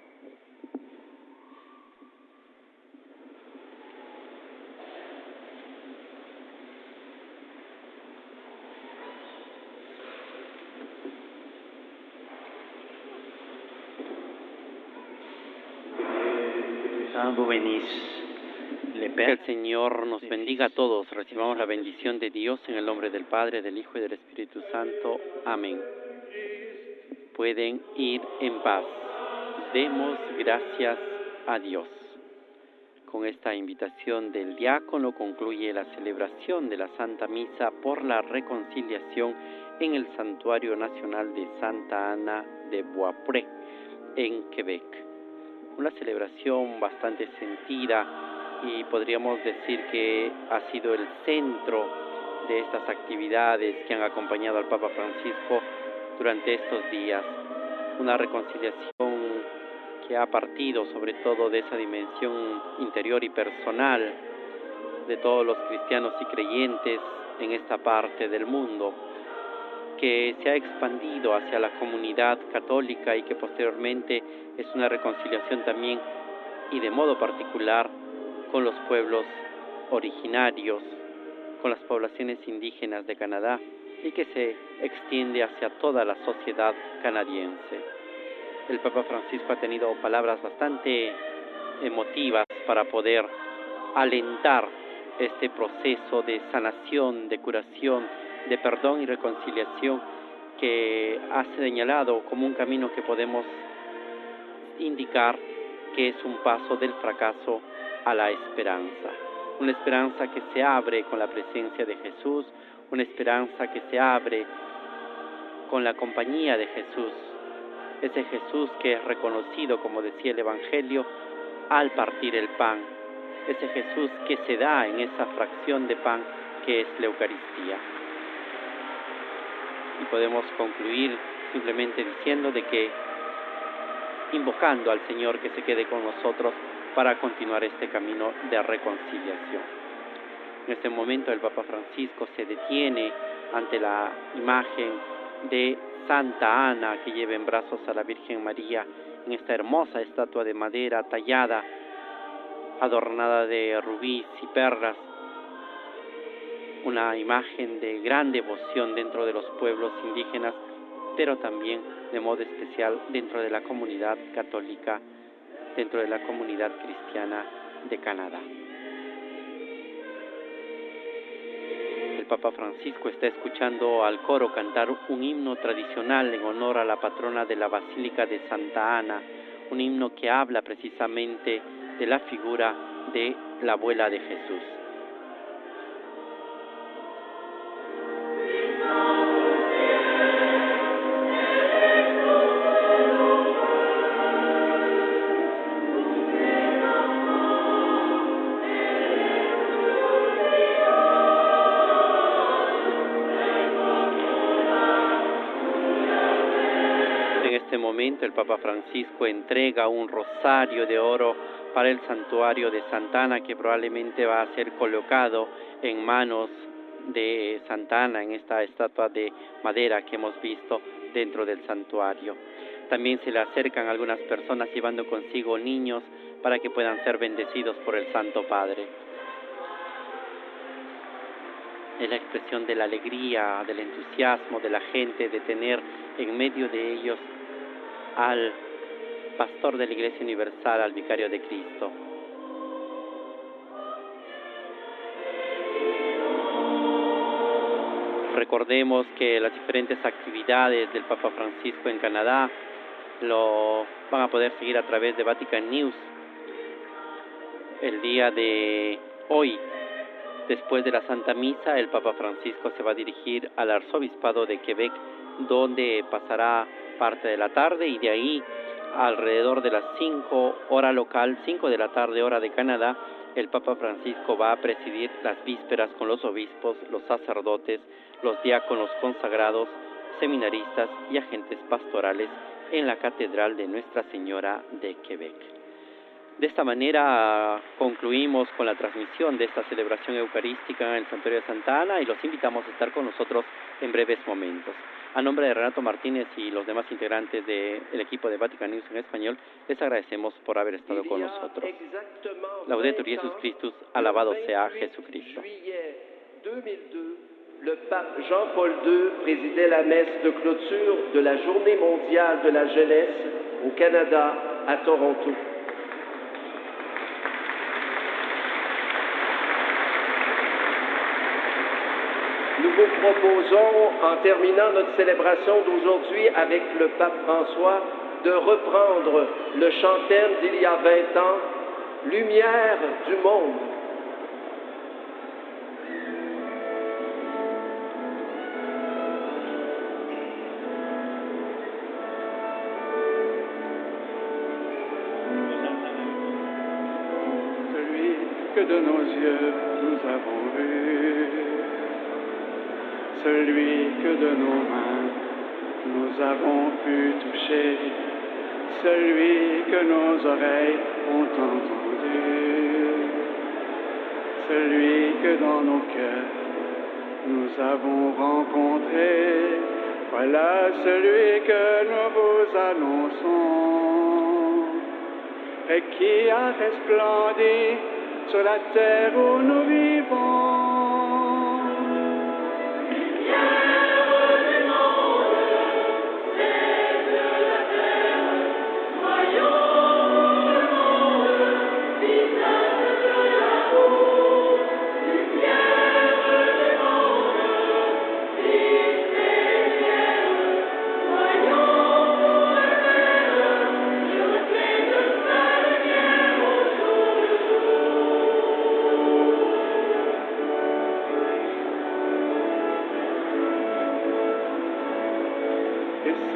Que el Señor nos bendiga a todos. Recibamos la bendición de Dios en el nombre del Padre, del Hijo y del Espíritu Santo. Amén. Pueden ir en paz. Demos gracias a Dios. Con esta invitación del diácono concluye la celebración de la Santa Misa por la reconciliación en el Santuario Nacional de Santa Ana de Boispré, en Quebec. Una celebración bastante sentida y podríamos decir que ha sido el centro de estas actividades que han acompañado al Papa Francisco durante estos días. Una reconciliación que ha partido sobre todo de esa dimensión interior y personal de todos los cristianos y creyentes en esta parte del mundo, que se ha expandido hacia la comunidad católica y que posteriormente es una reconciliación también y de modo particular con los pueblos originarios, con las poblaciones indígenas de Canadá y que se extiende hacia toda la sociedad canadiense. El Papa Francisco ha tenido palabras bastante emotivas para poder alentar este proceso de sanación, de curación, de perdón y reconciliación que ha señalado como un camino que podemos indicar que es un paso del fracaso a la esperanza. Una esperanza que se abre con la presencia de Jesús, una esperanza que se abre con la compañía de Jesús. Ese Jesús que es reconocido, como decía el Evangelio, al partir el pan. Ese Jesús que se da en esa fracción de pan que es la Eucaristía. Y podemos concluir simplemente diciendo de que, invocando al Señor que se quede con nosotros para continuar este camino de reconciliación. En este momento el Papa Francisco se detiene ante la imagen de Santa Ana que lleva en brazos a la Virgen María en esta hermosa estatua de madera tallada, adornada de rubíes y perlas, una imagen de gran devoción dentro de los pueblos indígenas, pero también de modo especial dentro de la comunidad católica, dentro de la comunidad cristiana de Canadá. El Papa Francisco está escuchando al coro cantar un himno tradicional en honor a la patrona de la Basílica de Santa Ana, un himno que habla precisamente de la figura de la abuela de Jesús. El Papa Francisco entrega un rosario de oro para el santuario de Santa Ana, que probablemente va a ser colocado en manos de Santa Ana en esta estatua de madera que hemos visto dentro del santuario. También se le acercan algunas personas llevando consigo niños para que puedan ser bendecidos por el Santo Padre. Es la expresión de la alegría, del entusiasmo de la gente de tener en medio de ellos al pastor de la Iglesia Universal, al Vicario de Cristo. Recordemos que las diferentes actividades del Papa Francisco en Canadá lo van a poder seguir a través de Vatican News. El día de hoy, después de la Santa Misa, el Papa Francisco se va a dirigir al Arzobispado de Quebec, donde pasará parte de la tarde, y de ahí, alrededor de las 5 hora local, 5 de la tarde hora de Canadá, el Papa Francisco va a presidir las vísperas con los obispos, los sacerdotes, los diáconos consagrados, seminaristas y agentes pastorales en la Catedral de Nuestra Señora de Quebec. De esta manera concluimos con la transmisión de esta celebración eucarística en el Santuario de Santa Ana y los invitamos a estar con nosotros en breves momentos. A nombre de Renato Martínez y los demás integrantes del equipo de Vatican News en español, les agradecemos por haber estado con nosotros. Laudetur Jesus Christus, alabado sea Jesucristo. Le pape Jean-Paul II présidait la messe de clôture de la Journée mondiale de la jeunesse au Canada, à Toronto. Nous vous proposons, en terminant notre célébration d'aujourd'hui avec le pape François, de reprendre le chant thème d'il y a 20 ans, « Lumière du monde ». Celui que de nos yeux nous avons vu, celui que de nos mains nous avons pu toucher, celui que nos oreilles ont entendu, celui que dans nos cœurs nous avons rencontré, voilà celui que nous vous annonçons et qui a resplendi sur la terre où nous vivons.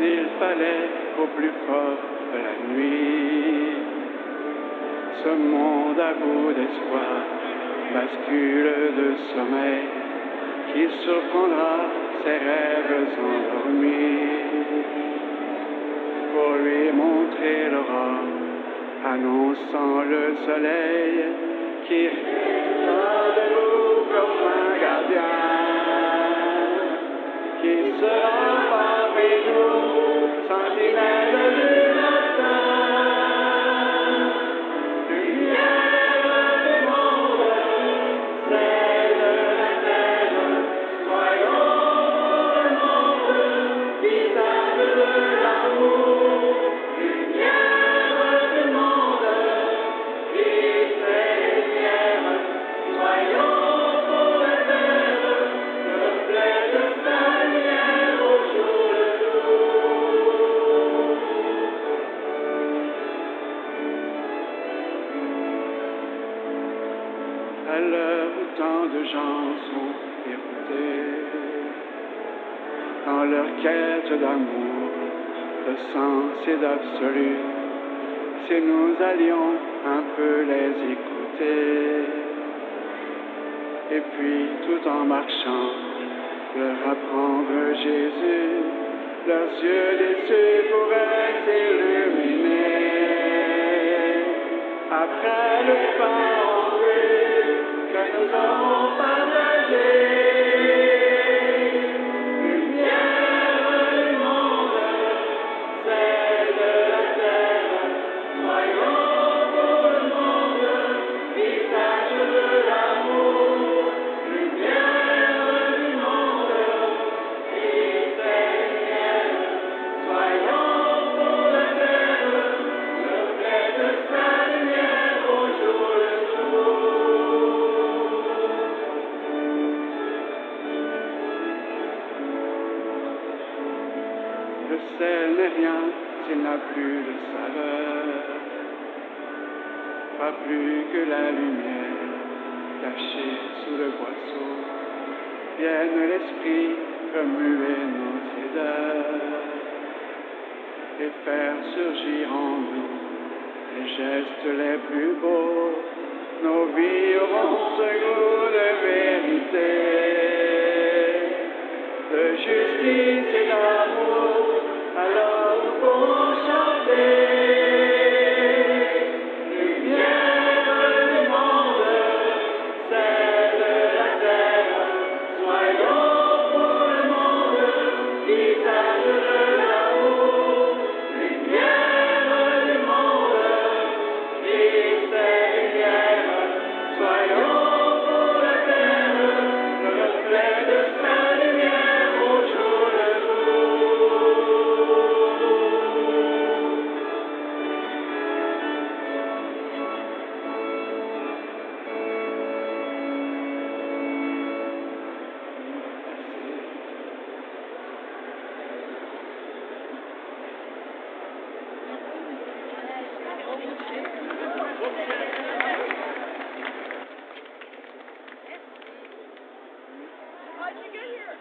S'il fallait qu'au plus fort de la nuit, ce monde à bout d'espoir bascule de sommeil, qui surprendra ses rêves endormis, pour lui montrer l'aurore, annonçant le soleil, qui restera debout comme un gardien, qui sera parmi nous, sentinelle du matin, lumière du monde, celle de la terre, soyons pour le monde, visage de l'amour, lumière du monde, Christ est lumière, soyons pour la terre, le reflet de sa lumière au jour le jour. À l'heure où tant de gens sont déroutés dans leur quête d'amour, de sens et d'absolu, si nous allions un peu les écouter, et puis tout en marchant, leur apprendre Jésus, leurs yeux déçus pourraient s'illuminer. Après le pain en fruit que nous aurons partagé, lumière du monde, celle de la terre, soyons pour le monde, visage de l'amour, lumière du monde, Christ est lumière, soyons pour la terre, il n'a plus de saveur, pas plus que la lumière cachée sous le boisseau. Vienne l'esprit remuer nos tiédeurs et faire surgir en nous les gestes les plus beaux. Nos vies auront ce goût de vérité, de justice et d'amour, alors nous pourrons chanter. Lumière du monde, celle de la terre, soyons pour le monde, visage de l'amour. Lumière du monde, Christ est lumière, soyons pour la terre, le reflet de sa lumière au jour le jour. How'd you get here?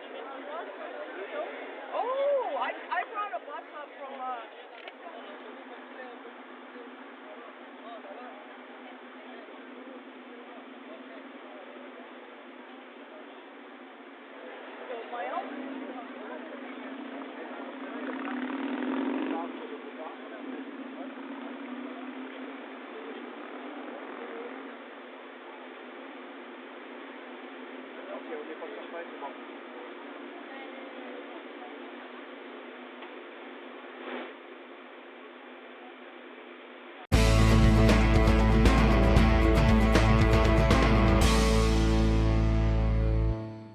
Oh, I brought a bus up from my own. Ok, on n'est pas sur